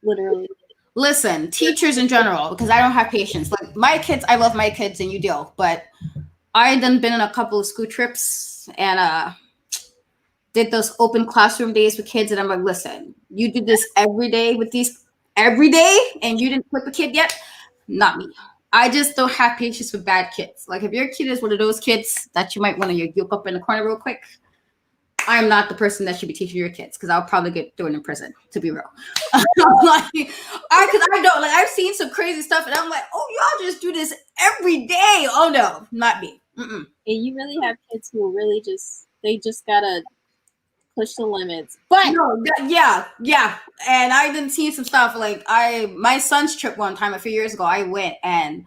Literally. Listen, teachers in general, because I don't have patience. Like my kids, I love my kids, and you do, but I done been on a couple of school trips and did those open classroom days with kids, and I'm like, listen, you do this every day with these every day, and you didn't flip a kid yet? Not me. I just don't have patience with bad kids. Like if your kid is one of those kids that you might want to yoke up in the corner real quick, I'm not the person that should be teaching your kids, because I'll probably get thrown in prison, to be real. I've seen some crazy stuff, and I'm like, oh, y'all just do this every day. Oh no, not me. And you really have kids who really they just gotta push the limits. But no, yeah. And I didn't see some stuff like my son's trip one time a few years ago. I went, and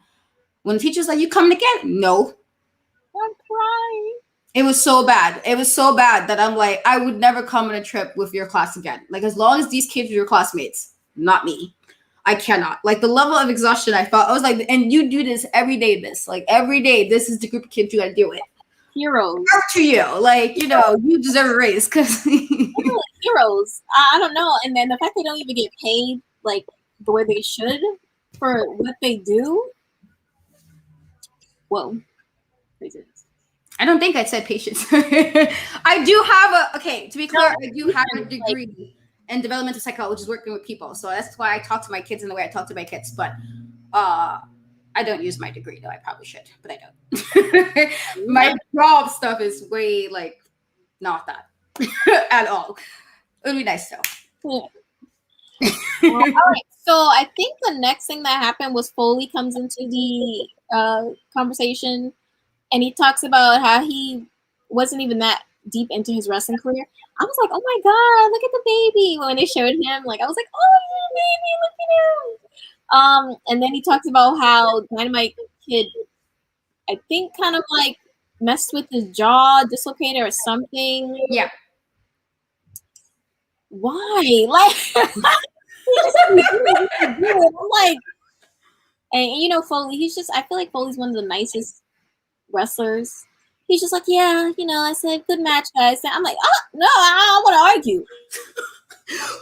when the teacher's like, "You coming again?" No. I'm crying. It was so bad. It was so bad that I'm like, I would never come on a trip with your class again. Like, as long as these kids are your classmates, not me. I cannot. Like, the level of exhaustion I felt, I was like, and you do this every day, miss. Like, every day, this is the group of kids you gotta deal with. Heroes. Up to you. Like, you know, you deserve a raise because heroes. I don't know. And then the fact they don't even get paid like the way they should for what they do. Whoa. Crazy. I don't think I said patience. I do have okay, to be clear, I do have a degree in developmental psychology, which is working with people. So that's why I talk to my kids in the way I talk to my kids. But I don't use my degree, though I probably should, but I don't. My job stuff is way like not that at all. It would be nice though. Yeah. All right. So I think the next thing that happened was Foley comes into the conversation. And he talks about how he wasn't even that deep into his wrestling career. I was like, oh my God, look at the baby. When they showed him, like, I was like, oh, baby, look at him. And then he talks about how Dynamite Kid, I think, kind of like messed with his jaw, dislocated or something. Yeah. Why? Like, I'm like, and you know, Foley, I feel like Foley's one of the nicest wrestlers. He's just like, yeah, you know, I said good match, guys. I'm like, oh no, I don't want to argue.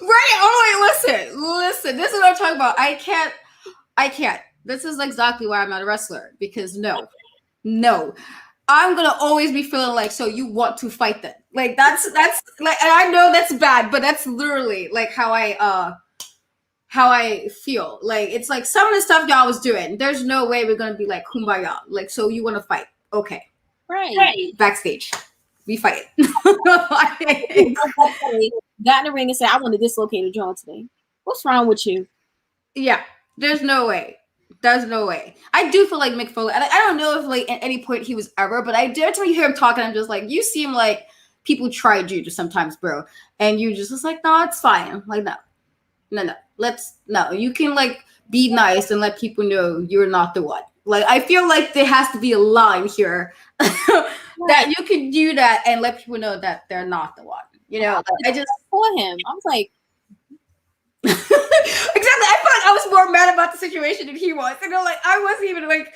Right? Oh wait, listen. This is what I'm talking about. I can't. This is exactly why I'm not a wrestler, because no, I'm gonna always be feeling like, so you want to fight them? Like that's like, and I know that's bad, but that's literally like how I feel. Like, it's like some of the stuff y'all was doing, there's no way we're gonna be like kumbaya. Like, so you want to fight? Okay, right. Backstage, we fight. Got in the ring and said, I want to dislocate a jaw today. What's wrong with you? Yeah, there's no way. There's no way. I do feel like Mick Foley. I don't know if like at any point he was ever, but I did. Every time you hear him talking, I'm just like, you seem like people tried you just sometimes, bro, and you just was like, no, it's fine. I'm like, no. You can like be nice and let people know you're not the one. Like, I feel like there has to be a line here that you can do that and let people know that they're not the one. You know, like, I just for him. I was like, exactly. I felt like I was more mad about the situation than he was. You know, like I wasn't even like,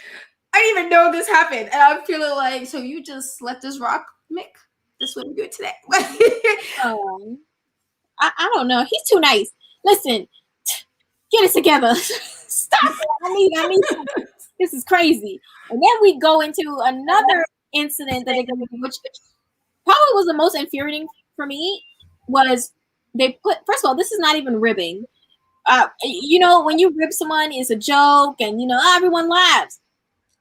I didn't even know this happened, and I'm feeling like, so you just let this rock, Mick? This is what you do today. I don't know. He's too nice. Listen, get it together. Stop it. I need this is crazy. And then we go into another incident that which probably was the most infuriating for me, was they put, first of all, this is not even ribbing. You know, when you rib someone, it's a joke, and you know, everyone laughs.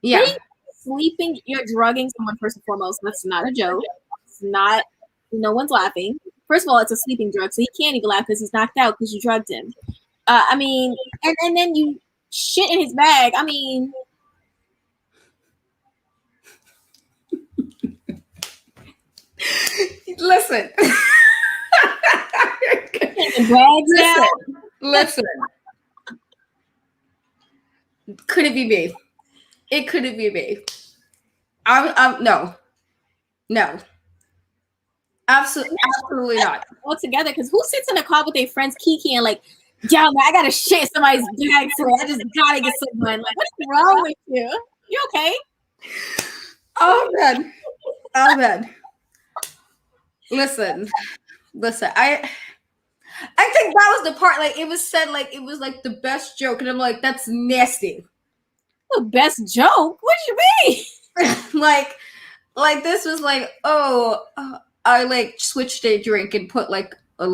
Yeah. Sleeping, you're drugging someone first and foremost. That's not a joke. It's not, no one's laughing. First of all, it's a sleeping drug, so he can't even laugh because he's knocked out because you drugged him. I mean, and then you shit in his bag. I mean, listen. Listen. Could it be me? It couldn't be me. I'm no. Absolutely not. All together, because who sits in a car with their friends Kiki and like, yo, man, I gotta shit in somebody's bag, so I just gotta get someone. Like, what's wrong with you? You okay? Oh man. Listen. I think that was the part, like, it was said like it was like the best joke, and I'm like, that's nasty. The best joke? What do you mean? like this was like, I like switched a drink and put like a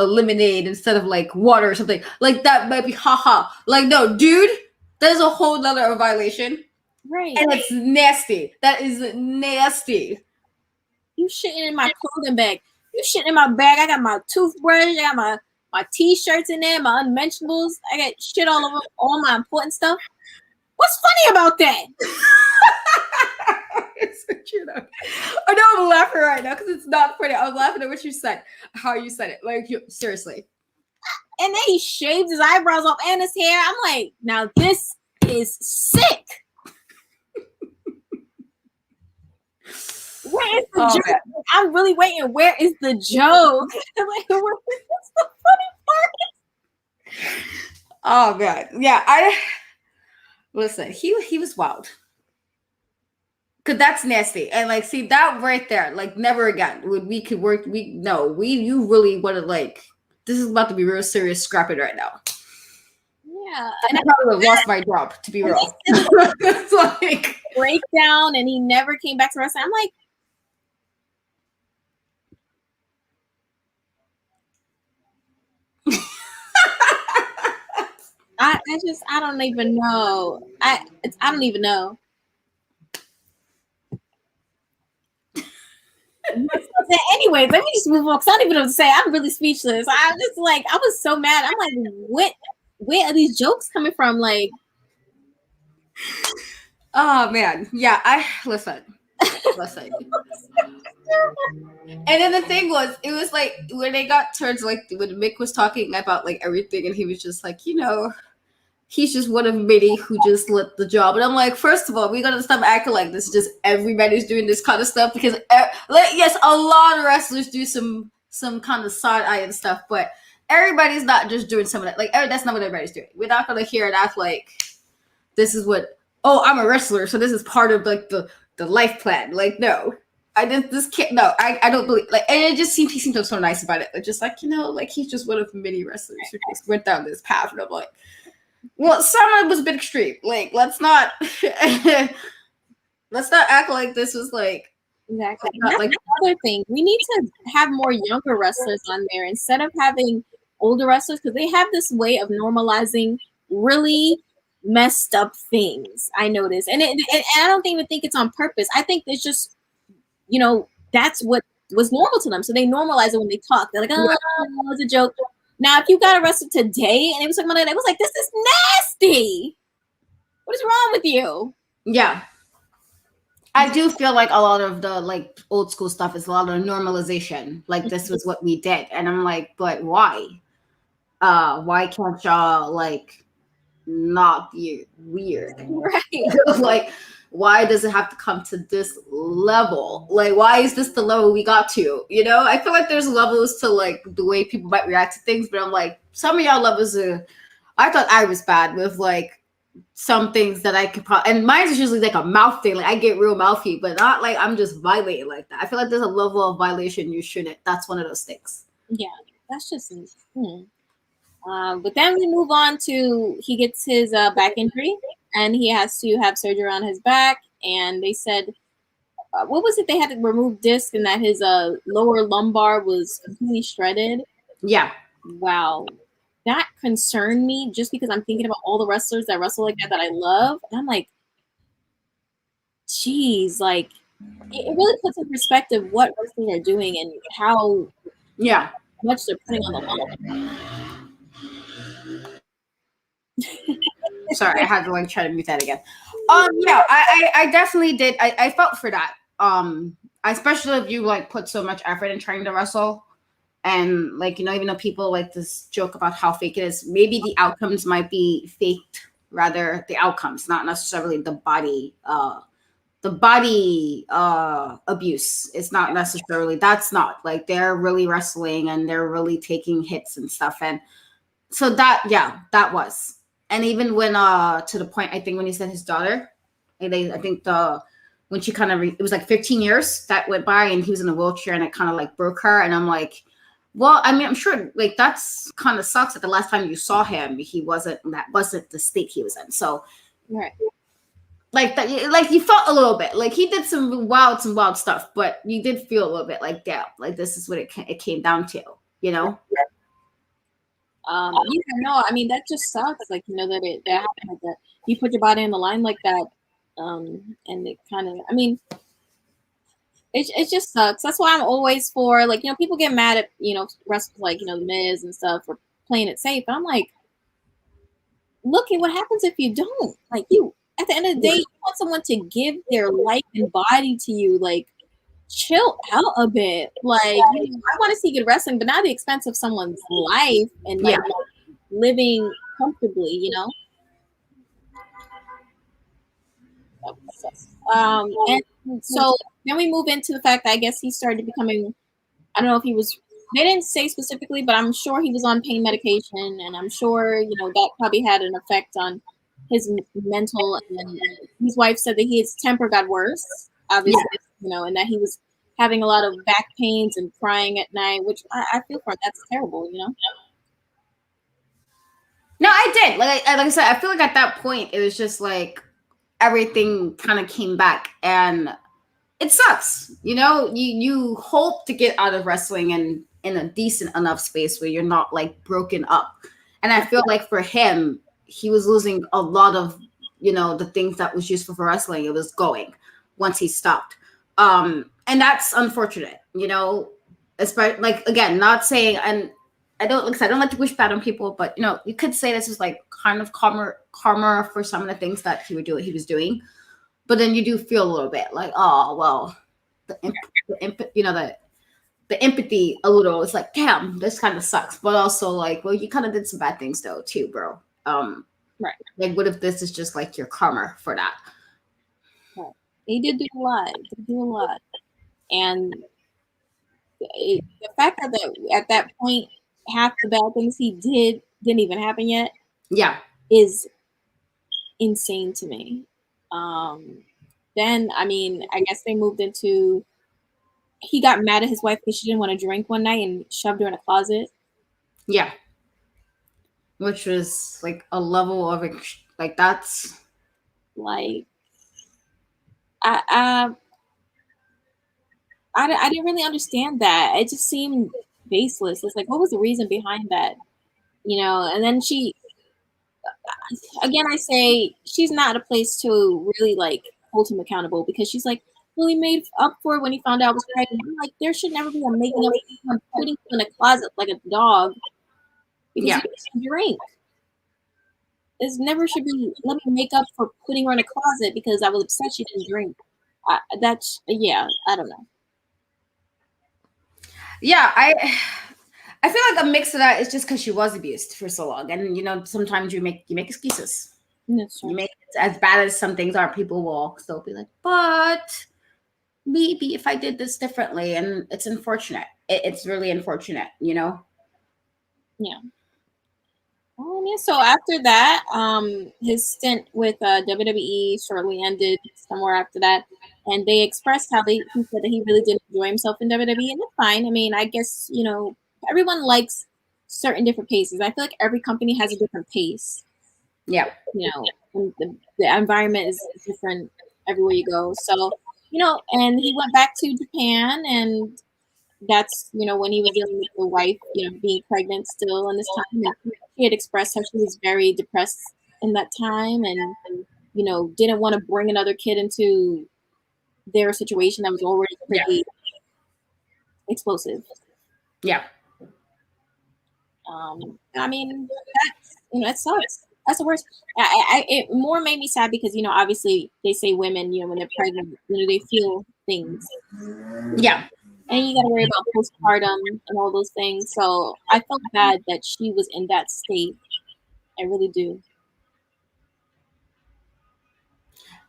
lemonade instead of like water or something. Like, that might be haha. Like, no, dude, that is a whole nother violation. Right. And it's nasty. That is nasty. You shitting in my clothing bag. You shitting in my bag. I got my toothbrush. I got my t-shirts in there, my unmentionables. I got shit all over all my important stuff. What's funny about that? I know I'm laughing right now because it's not funny. I was laughing at what you said, how you said it. Like, seriously. And then he shaved his eyebrows off and his hair. I'm like, now this is sick. Where is the joke. Man. I'm really waiting. Where is the joke? Like, what's the funny part? Oh man, yeah. Listen. He was wild. Cause that's nasty, and like, see that right there, like, never again would we could work. You really want to, like, this is about to be real serious scrapping right now. Yeah, and I probably would have lost my job, to be real. It's like breakdown, and he never came back to wrestling. I'm like, I don't even know. I don't even know. Anyways, let me just move on because I don't even know what to say. I'm really speechless. I'm just like, I was so mad. I'm like, where are these jokes coming from? Like, oh man, yeah. Listen. And then the thing was, it was like when they got towards, like, when Mick was talking about, like, everything, and he was just like, he's just one of many who just lit the job. And I'm like, first of all, we gotta stop acting like this. Just everybody's doing this kind of stuff, because yes, a lot of wrestlers do some kind of side eye and stuff, but everybody's not just doing some of that. Like, that's not what everybody's doing. We're not gonna hear and act like this is what. Oh, I'm a wrestler, so this is part of, like, the life plan. Like, no. I did this kid. No, I don't believe, like, and he seemed so nice about it. Like, just like, like, he's just one of many wrestlers who just went down this path. And I'm like, well, some of it was a bit extreme. Like, let's not act like this was like exactly. That's like another thing. We need to have more younger wrestlers on there instead of having older wrestlers, because they have this way of normalizing really messed up things. I noticed, and I don't even think it's on purpose. I think it's just, that's what was normal to them, so they normalize it when they talk. They're like, oh, it was a joke. Now, if you got arrested today and it was talking about it, I was like, this is nasty. What is wrong with you? Yeah. I do feel like a lot of the, like, old school stuff is a lot of normalization. Like, this was what we did. And I'm like, but why? Why can't y'all, like, not be weird? Right. Like, why does it have to come to this level? Like, why is this the level we got to? I feel like there's levels to, like, the way people might react to things, but I'm like, some of y'all levels I thought I was bad with, like, some things that I could probably, and mine is usually like a mouth thing. Like, I get real mouthy, but not like I'm just violating like that. I feel like there's a level of violation you shouldn't. That's one of those things. Yeah, that's just. But then we move on to, he gets his back injury, and he has to have surgery on his back. And they said, what was it? They had to remove disc, and that his lower lumbar was completely shredded. Yeah. Wow. That concerned me, just because I'm thinking about all the wrestlers that wrestle like that I love. And I'm like, geez, like, it really puts in perspective what wrestlers are doing and how much they're putting on the line. Sorry, I had to, like, try to mute that again. Yeah, I definitely did. I felt for that. Especially if you, like, put so much effort in trying to wrestle. And, like, even though people like this joke about how fake it is, maybe the outcomes might be faked, rather the outcomes, not necessarily the body abuse. It's not necessarily, that's not, like, they're really wrestling and they're really taking hits and stuff. And so that was. And even when to the point, I think when he said his daughter, and I think when she kind of it was like 15 years that went by and he was in a wheelchair and it kind of, like, broke her. And I'm like, well, I mean, I'm sure, like, that's kind of sucks that the last time you saw him, that wasn't the state he was in. So, right. Like that, like, you felt a little bit like he did some wild stuff, but you did feel a little bit like, damn, like, this is what it came down to, Yeah, no, I mean, that just sucks. Like, that happened like that. You put your body on the line like that, and it kind of, I mean, it just sucks. That's why I'm always for, like, people get mad at, wrestlers like, the Miz and stuff for playing it safe. But I'm like, look at what happens if you don't. Like, at the end of the day, you want someone to give their life and body to you. Like, chill out a bit. Like, I want to see good wrestling, but not at the expense of someone's life and, like, living comfortably, And so then we move into the fact that I guess he started becoming, I don't know if he was, they didn't say specifically, but I'm sure he was on pain medication, and I'm sure, that probably had an effect on his mental. And his wife said that his temper got worse, obviously, and that he was having a lot of back pains and crying at night, which I feel for him. That's terrible. No, I did. Like I said, I feel like at that point it was just like everything kind of came back, and it sucks. You hope to get out of wrestling and in a decent enough space where you're not like broken up. And I feel like for him, he was losing a lot of the things that was useful for wrestling. It was going once he stopped, and that's unfortunate. Especially like again, not saying and. I don't like I don't like to wish bad on people, but you could say this is like kind of karma for some of the things that he was doing. But then you do feel a little bit like, oh well, the empathy a little. It's like, damn, this kind of sucks. But also like, well, you kind of did some bad things though too, bro. Right. Like, what if this is just like your karma for that? Right. He did do a lot, and the fact that at that point half the bad things he didn't even happen yet. Yeah, is insane to me. Then I mean, I guess they moved into. He got mad at his wife because she didn't want to drink one night and shoved her in a closet. Yeah, which was like a level of like that's like I didn't really understand that. It just seemed baseless. It's like, what was the reason behind that? And then again, I say she's not a place to really like hold him accountable, because she's like, well, he made up for it when he found out I was pregnant. I'm like, there should never be a making up for putting him in a closet like a dog because he doesn't drink. There's never should be, let me make up for putting her in a closet because I was upset she didn't drink. I don't know. Yeah, I feel like a mix of that is just because she was abused for so long, and sometimes you make excuses. That's true. You make it as bad as some things are. People will still be like, but maybe if I did this differently, and it's unfortunate. It's really unfortunate. Yeah. So after that, his stint with WWE shortly ended somewhere after that, and they expressed how he said that he really didn't enjoy himself in WWE, and it's fine. I mean, I guess everyone likes certain different paces. I feel like every company has a different pace. Yeah. And the environment is different everywhere you go. So and he went back to Japan, and that's when he was dealing with the wife, being pregnant still in this time, and she had expressed how she was very depressed in that time, and didn't want to bring another kid into their situation that was already pretty explosive. Yeah. I mean, that's it sucks. That's the worst. It more made me sad because obviously they say women when they're pregnant they feel things. Yeah. And you got to worry about postpartum and all those things. So I felt bad that she was in that state. I really do.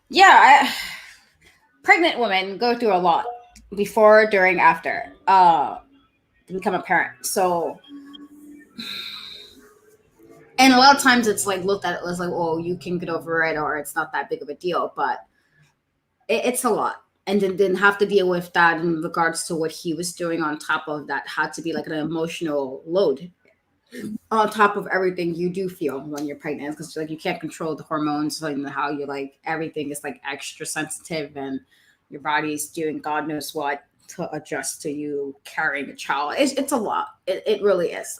Yeah. Pregnant women go through a lot before, during, after to become a parent. So, and a lot of times it's like looked at it as like, oh, you can get over it, or it's not that big of a deal. But it's a lot. And then didn't have to deal with that in regards to what he was doing on top of that had to be like an emotional load on top of everything you do feel when you're pregnant, because like you can't control the hormones and how you like everything is like extra sensitive, and your body's doing God knows what to adjust to you carrying a child. It's a lot. It really is.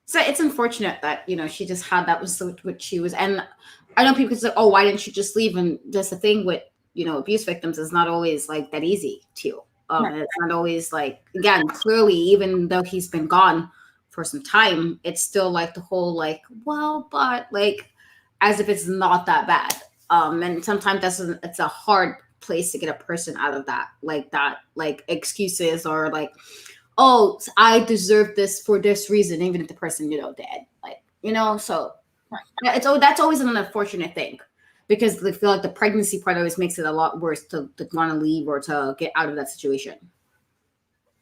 So it's unfortunate that she just had that was what she was. And I know people say, oh, why didn't you just leave? And just the thing with abuse victims is not always like that easy too. It's not always like, again, clearly, even though he's been gone for some time, it's still like the whole like, well, but like as if it's not that bad. And sometimes it's a hard place to get a person out of that, like excuses or like, oh, I deserve this for this reason, even if the person, dead. Like, so that's always an unfortunate thing. because they feel like the pregnancy part always makes it a lot worse to want to leave or to get out of that situation.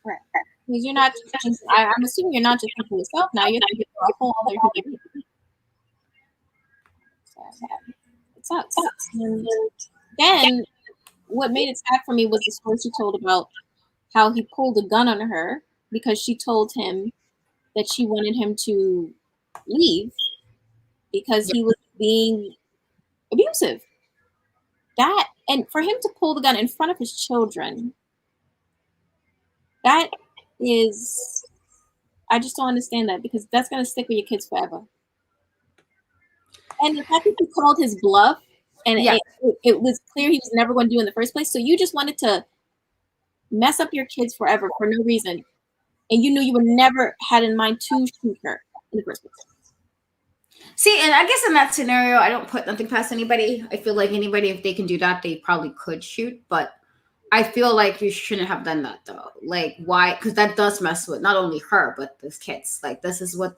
Right. Because you're not just thinking, I'm assuming you're not just thinking yourself now, you're thinking for a whole other human being. So, it sucks. And then what made it sad for me was the story she told about how he pulled a gun on her because she told him that she wanted him to leave because he was being abusive. That, and for him to pull the gun in front of his children, that is, I just don't understand that, because that's going to stick with your kids forever. And the fact that he called his bluff, and it was clear he was never going to do in the first place, so you just wanted to mess up your kids forever for no reason, and you knew you were never had in mind to shoot her in the first place. See, and I guess in that scenario, I don't put nothing past anybody. I feel like anybody, if they can do that, they probably could shoot. But I feel like you shouldn't have done that, though. Like, why? Because that does mess with not only her, but those kids. Like, this is what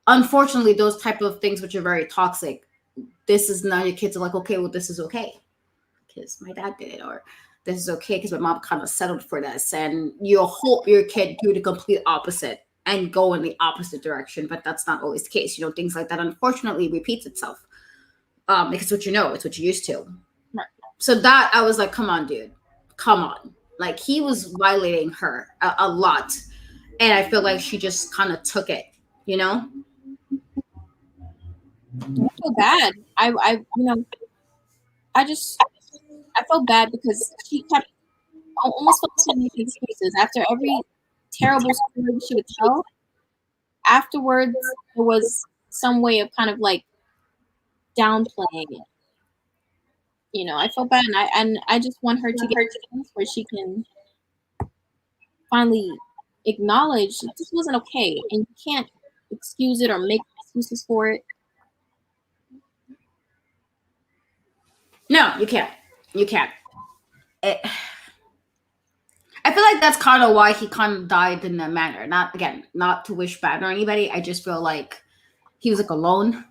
unfortunately, those type of things which are very toxic, this is now your kids are like, okay, well, this is okay because my dad did it, or this is okay because my mom kind of settled for this. And you hope your kid do the complete opposite and go in the opposite direction, but that's not always the case. Things like that unfortunately repeats itself, because what it's what you're used to. Right. So that I was like, come on, dude, come on. Like, he was violating her a lot, and I feel like she just kind of took it. I feel bad. I felt bad because she kept almost making excuses after every terrible story she would tell. Afterwards, there was some way of kind of like downplaying it. I feel bad, and I just want her to get to the place where she can finally acknowledge that this wasn't okay, and you can't excuse it or make excuses for it. No, you can't. You can't. I feel like that's kind of why he kind of died in that manner. Not to wish bad on anybody. I just feel like he was like alone.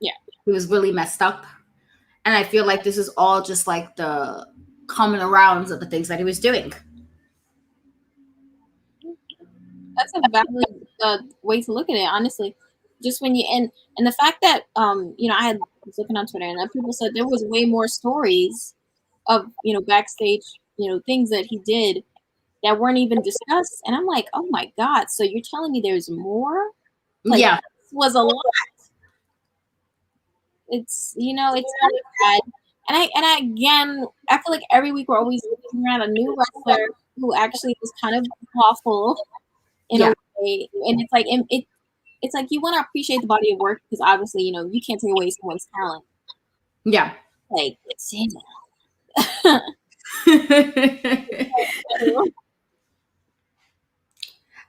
Yeah. He was really messed up. And I feel like this is all just like the common arounds of the things that he was doing. That's a valid way to look at it, honestly. Just when you and the fact that I was looking on Twitter, and people said there was way more stories of backstage things that he did that weren't even discussed, and I'm like, oh my god! So you're telling me there's more? Like, yeah, this was a lot. It's it's kind of bad, and I again, I feel like every week we're always looking around a new wrestler who actually was kind of awful in a way, and it's like it's like you want to appreciate the body of work because obviously you can't take away someone's talent. Yeah, like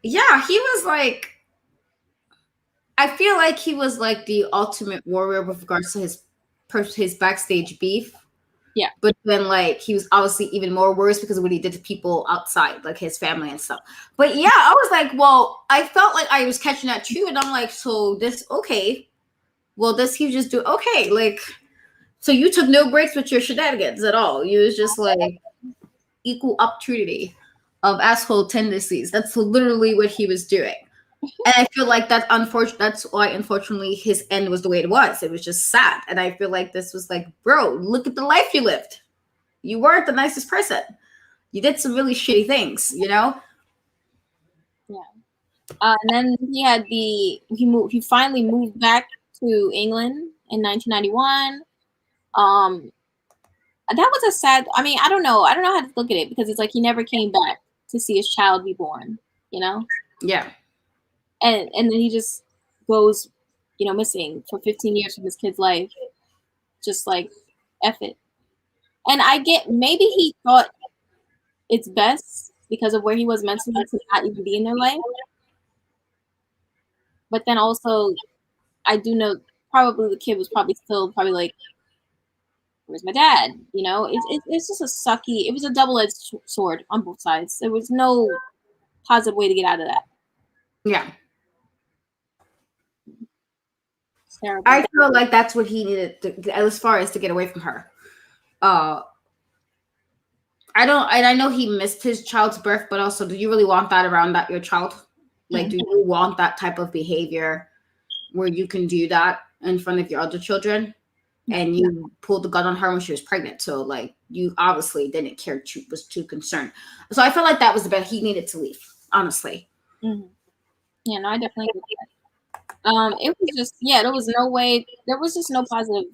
yeah, he was like, I feel like he was like the ultimate warrior with regards to his backstage beef. Yeah. But then, like, he was obviously even more worse because of what he did to people outside, like his family and stuff. But yeah, I was like, well, I felt like I was catching that too. And I'm like, so this, okay. Well, this he just do, okay. Like, so you took no breaks with your shenanigans at all. You was just like equal opportunity of asshole tendencies. That's literally what he was doing. And I feel like that's unfortunate. That's why, unfortunately, his end was the way it was. It was just sad. And I feel like this was like, bro, look at the life you lived. You weren't the nicest person. You did some really shitty things, Yeah. And then he had he finally moved back to England in 1991. That was a sad. I mean, I don't know how to look at it because it's like he never came back to see his child be born. Yeah. And then he just goes, missing for 15 years from his kid's life. Just like, F it. And I get, maybe he thought it's best because of where he was mentally to not even be in their life. But then also, I do know probably the kid was probably like, where's my dad? It's just a sucky, it was a double-edged sword on both sides. There was no positive way to get out of that. Yeah. terrible. I feel like that's what he needed to, as far as to get away from her. I know he missed his child's birth, but also, do you really want that around that your child? Like, do you want that type of behavior where you can do that in front of your other children? And you pulled the gun on her when she was pregnant, so like you obviously didn't care, was too concerned. So I felt like that was the best. He needed to leave, honestly. Mm-hmm. Yeah, no, I definitely agree with that. It was just, there was no way, there was just no positive,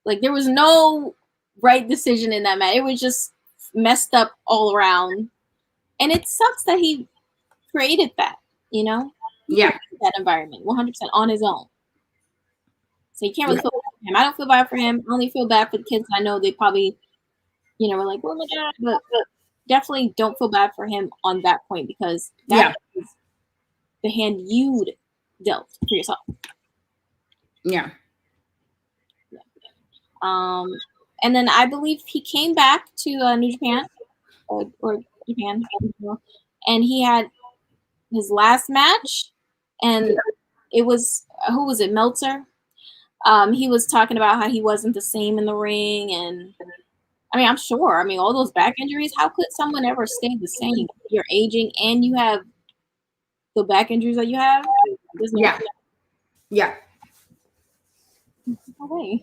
like there was no right decision in that matter. It was just messed up all around, and it sucks that he created that. He created that environment 100% on his own. So you can't really feel bad for him. I don't feel bad for him. I only feel bad for the kids. I know they probably, were like, "Oh my god," but definitely don't feel bad for him on that point, because that is the hand you dealt for yourself. Yeah. And then I believe he came back to New Japan or Japan, and he had his last match, and it was, who was it, Meltzer? He was talking about how he wasn't the same in the ring, and I mean, I'm sure. I mean, all those back injuries. How could someone ever stay the same? You're aging, and you have the back injuries that you have. Yeah. No way.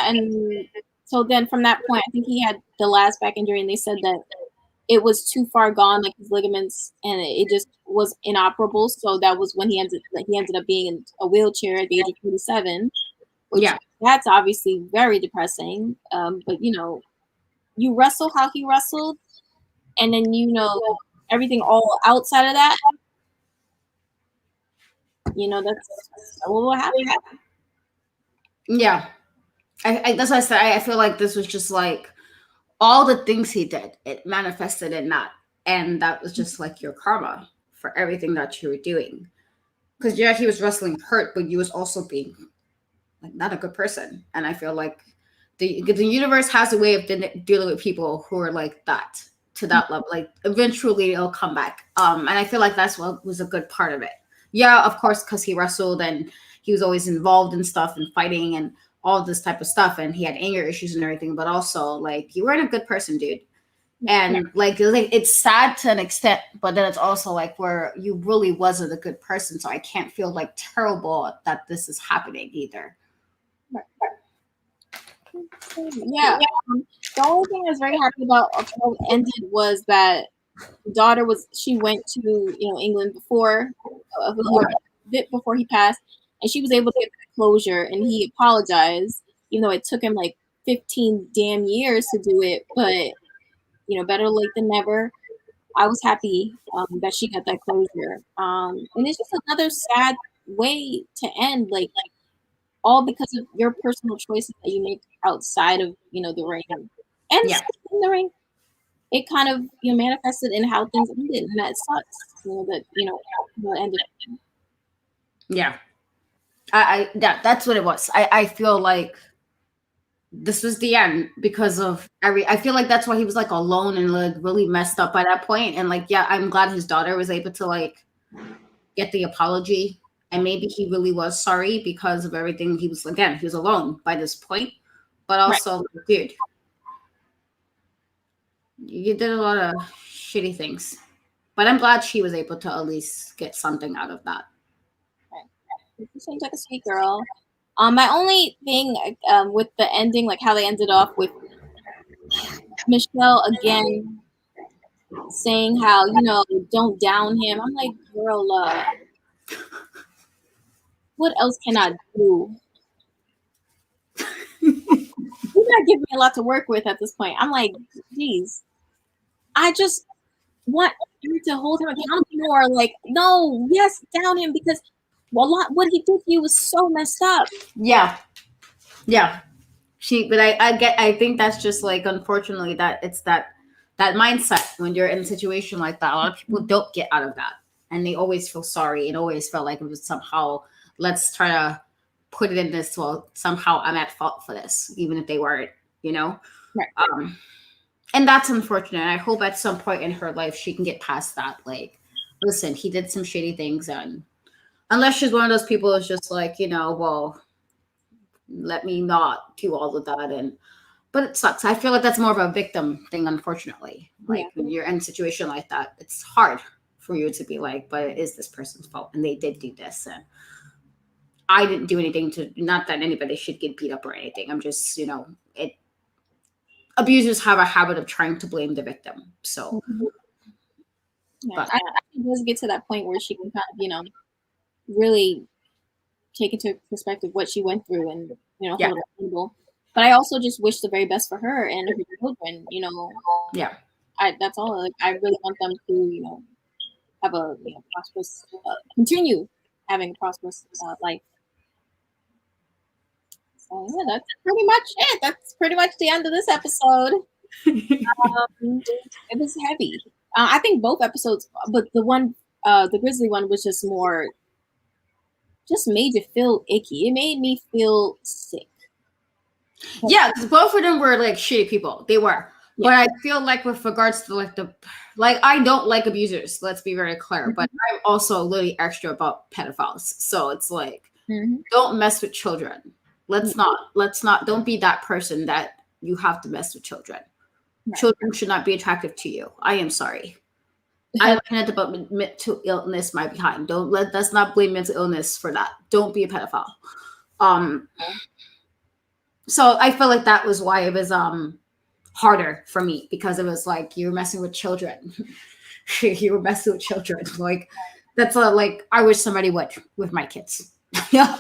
And so then from that point, I think he had the last back injury, and they said that it was too far gone, like his ligaments, and it just was inoperable. So that was when he ended up being in a wheelchair at the age of 47. Which, that's obviously very depressing. But you wrestle how he wrestled, and then everything all outside of that. That's what will happen. Yeah. That's why I said I feel like this was just like all the things he did, it manifested in that. And that was just like your karma for everything that you were doing. Because he was wrestling hurt, but you was also being like not a good person. And I feel like the universe has a way of dealing with people who are like that, to that level. Like eventually it'll come back. And I feel like that's what was a good part of it. Yeah, of course, because he wrestled and he was always involved in stuff and fighting and all this type of stuff, and he had anger issues and everything, but also like you weren't a good person, dude. And like it's sad to an extent, but then it's also like where you really wasn't a good person, so I can't feel like terrible that this is happening either. The only thing I was very happy about how it ended was that the daughter went to England before a bit before he passed, and she was able to get closure, and he apologized, even though it took him like 15 damn years to do it, but better late than never. I was happy that she got that closure, and it's just another sad way to end, like all because of your personal choices that you make outside of the ring, and in the ring. It kind of manifested in how things ended, and that sucks. That how it ended. Yeah, that's what it was. I feel like this was the end because of I feel like that's why he was like alone and like really messed up by that point. And like, yeah, I'm glad his daughter was able to like get the apology, and maybe he really was sorry because of everything. He was alone by this point, but also, dude, you did a lot of shitty things. But I'm glad she was able to at least get something out of that. She seems like a sweet girl. My only thing with the ending, like how they ended off with Michelle again saying how don't down him. I'm like, girl, what else can I do? You're not giving me a lot to work with at this point. I'm like, geez, I just want you to hold him accountable more. Like, no, yes, down him, because what he did to you was so messed up. Yeah. I think that's just like, unfortunately, that it's that mindset when you're in a situation like that. A lot of people don't get out of that, and they always feel sorry and always felt like it was somehow, let's try to put it in this, well, somehow I'm at fault for this, even if they weren't, Right. And that's unfortunate. I hope at some point in her life she can get past that. Like, listen, he did some shitty things, and Unless she's one of those people who's just like, well, let me not do all of that. But it sucks. I feel like that's more of a victim thing, unfortunately. Like when you're in a situation like that, it's hard for you to be like, but it is this person's fault and they did do this. And I didn't do anything to, not that anybody should get beat up or anything. I'm just, abusers have a habit of trying to blame the victim. So, but I think it does get to that point where she can kind of, really take into perspective what she went through and, hold her accountable. But I also just wish the very best for her and her children, Yeah. That's all. Like, I really want them to, have a prosperous, continue having a prosperous life. So yeah, that's pretty much it. That's pretty much the end of this episode. It was heavy. I think both episodes, but the Grizzly one was just made you feel icky. It made me feel sick. Yeah, because both of them were like shitty people. They were. Yeah. But I feel like with regards to I don't like abusers. Let's be very clear. Mm-hmm. But I'm also a little extra about pedophiles. So it's like, don't mess with children. Let's not, don't be that person that you have to mess with children. Right. Children should not be attractive to you. I am sorry. I learned about mental illness my behind. Let's not blame mental illness for that. Don't be a pedophile. So I feel like that was why it was harder for me, because it was like, you're messing with children. You were messing with children. Like, that's like, I wish somebody would with my kids. So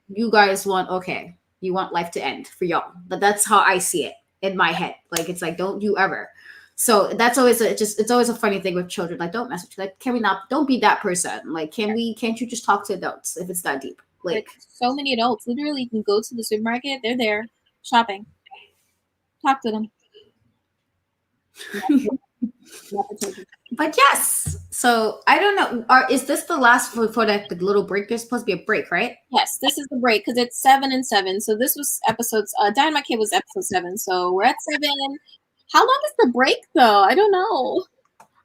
you guys you want life to end for y'all, but that's how I see it in my head. Like, it's like, don't you ever. So that's always it's always a funny thing with children. Like, don't mess with you. Like, don't be that person. Like, can't you just talk to adults if it's that deep? Like, so many adults, literally, you can go to the supermarket, they're there shopping. Talk to them. But yes, so I don't know. Is this the last for that the little break? There's supposed to be a break, right? Yes, this is the break because it's 7 and 7. So this was episodes. Dynamite Kid was episode 7. So we're at 7. How long is the break though? I don't know.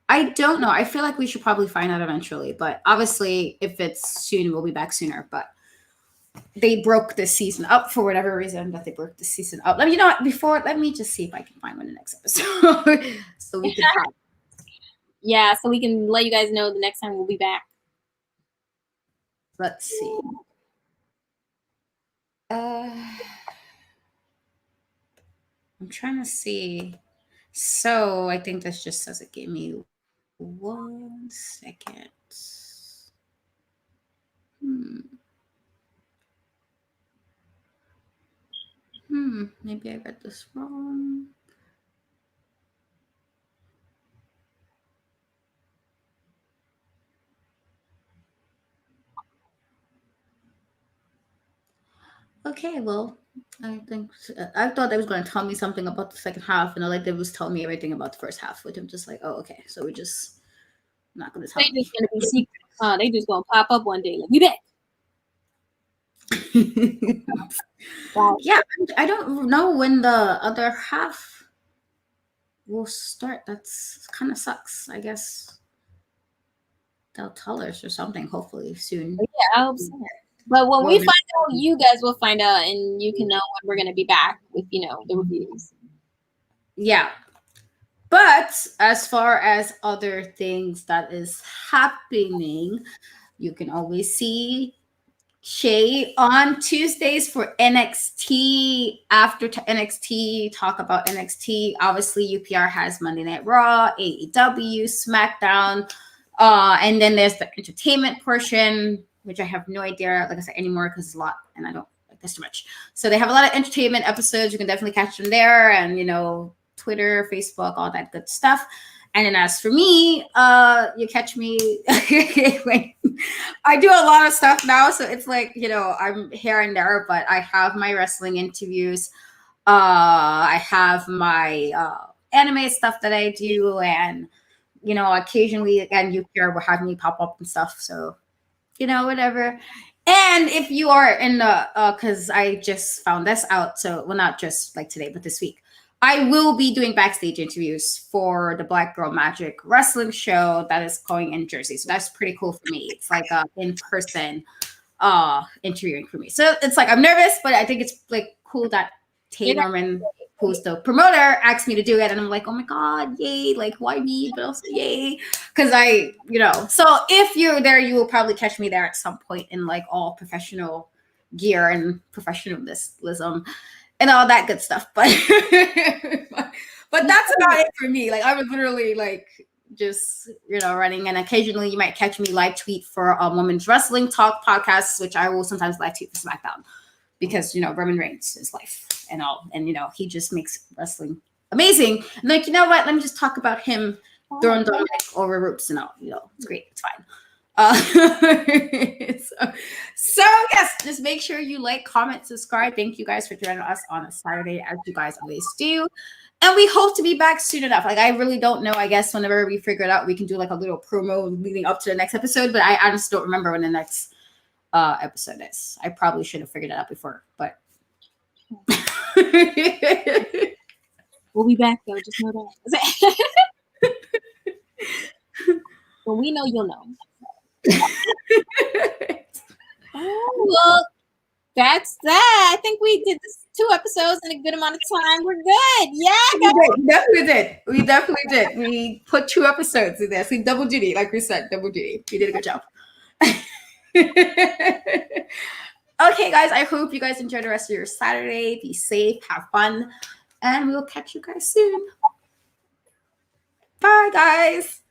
I feel like we should probably find out eventually. But obviously, if it's soon, we'll be back sooner. But they broke this season up for whatever reason. That they broke the season up. Let me just see if I can find one in the next episode, so we can. Yeah, so we can let you guys know the next time we'll be back. Let's see. I'm trying to see. So I think this just says it. Give me 1 second. Maybe I read this wrong. Okay, well, I think I thought they was going to tell me something about the second half, and all they was tell me everything about the first half, which I'm just like, oh, okay. So we're just not going to tell. They just going to be secret. They just going to pop up one day like, we back. Wow. Yeah, I don't know when the other half will start. That's kind of sucks. I guess they'll tell us or something. Hopefully soon. Yeah, I hope so. But when we find out, you guys will find out, and you can know when we're going to be back with, the reviews. Yeah. But as far as other things that is happening, you can always see Shay on Tuesdays for NXT. After NXT, talk about NXT. Obviously, UPR has Monday Night Raw, AEW, SmackDown. And then there's the entertainment portion, which I have no idea, like I said, anymore, because it's a lot and I don't like this too much. So they have a lot of entertainment episodes. You can definitely catch them there, and Twitter, Facebook, all that good stuff. And then as for me, you catch me. I do a lot of stuff now, so it's like, I'm here and there, but I have my wrestling interviews. I have my anime stuff that I do, and occasionally, again, UPR will have me pop up and stuff. So, whatever. And if you are in the, because I just found this out, so, well, not just like today, but this week. I will be doing backstage interviews for the Black Girl Magic wrestling show that is going in Jersey. So that's pretty cool for me. It's like a in-person interviewing for me. So it's like I'm nervous, but I think it's like cool that Tay Norman, who's the promoter, asked me to do it, and I'm like, oh my god, yay! Like, why me? But also yay, because I, So if you're there, you will probably catch me there at some point in like all professional gear and professionalism and all that good stuff. But that's about it for me. Like, I was literally like just running, and occasionally you might catch me live tweet for Women's Wrestling Talk podcasts, which I will sometimes live tweet for SmackDown, because Roman Reigns is life and all, and he just makes wrestling amazing. And like, you know what, let me just talk about him throwing Dominic over ropes and all. It's great, it's fine. So yes, just make sure you like, comment, subscribe. Thank you guys for joining us on a Saturday, as you guys always do. And we hope to be back soon enough. Like, I really don't know. I guess whenever we figure it out, we can do like a little promo leading up to the next episode. But I honestly don't remember when the next episode is. I probably should have figured it out before, but we'll be back though. Just know that. When we know, you'll know. Well, that's that. I think we did this 2 episodes in a good amount of time. We're good. Yeah, we definitely did. We put 2 episodes in this. We double duty, like we said, double duty. We did a good job. Okay, guys, I hope you guys enjoy the rest of your Saturday. Be safe, have fun, and we'll catch you guys soon. Bye, guys.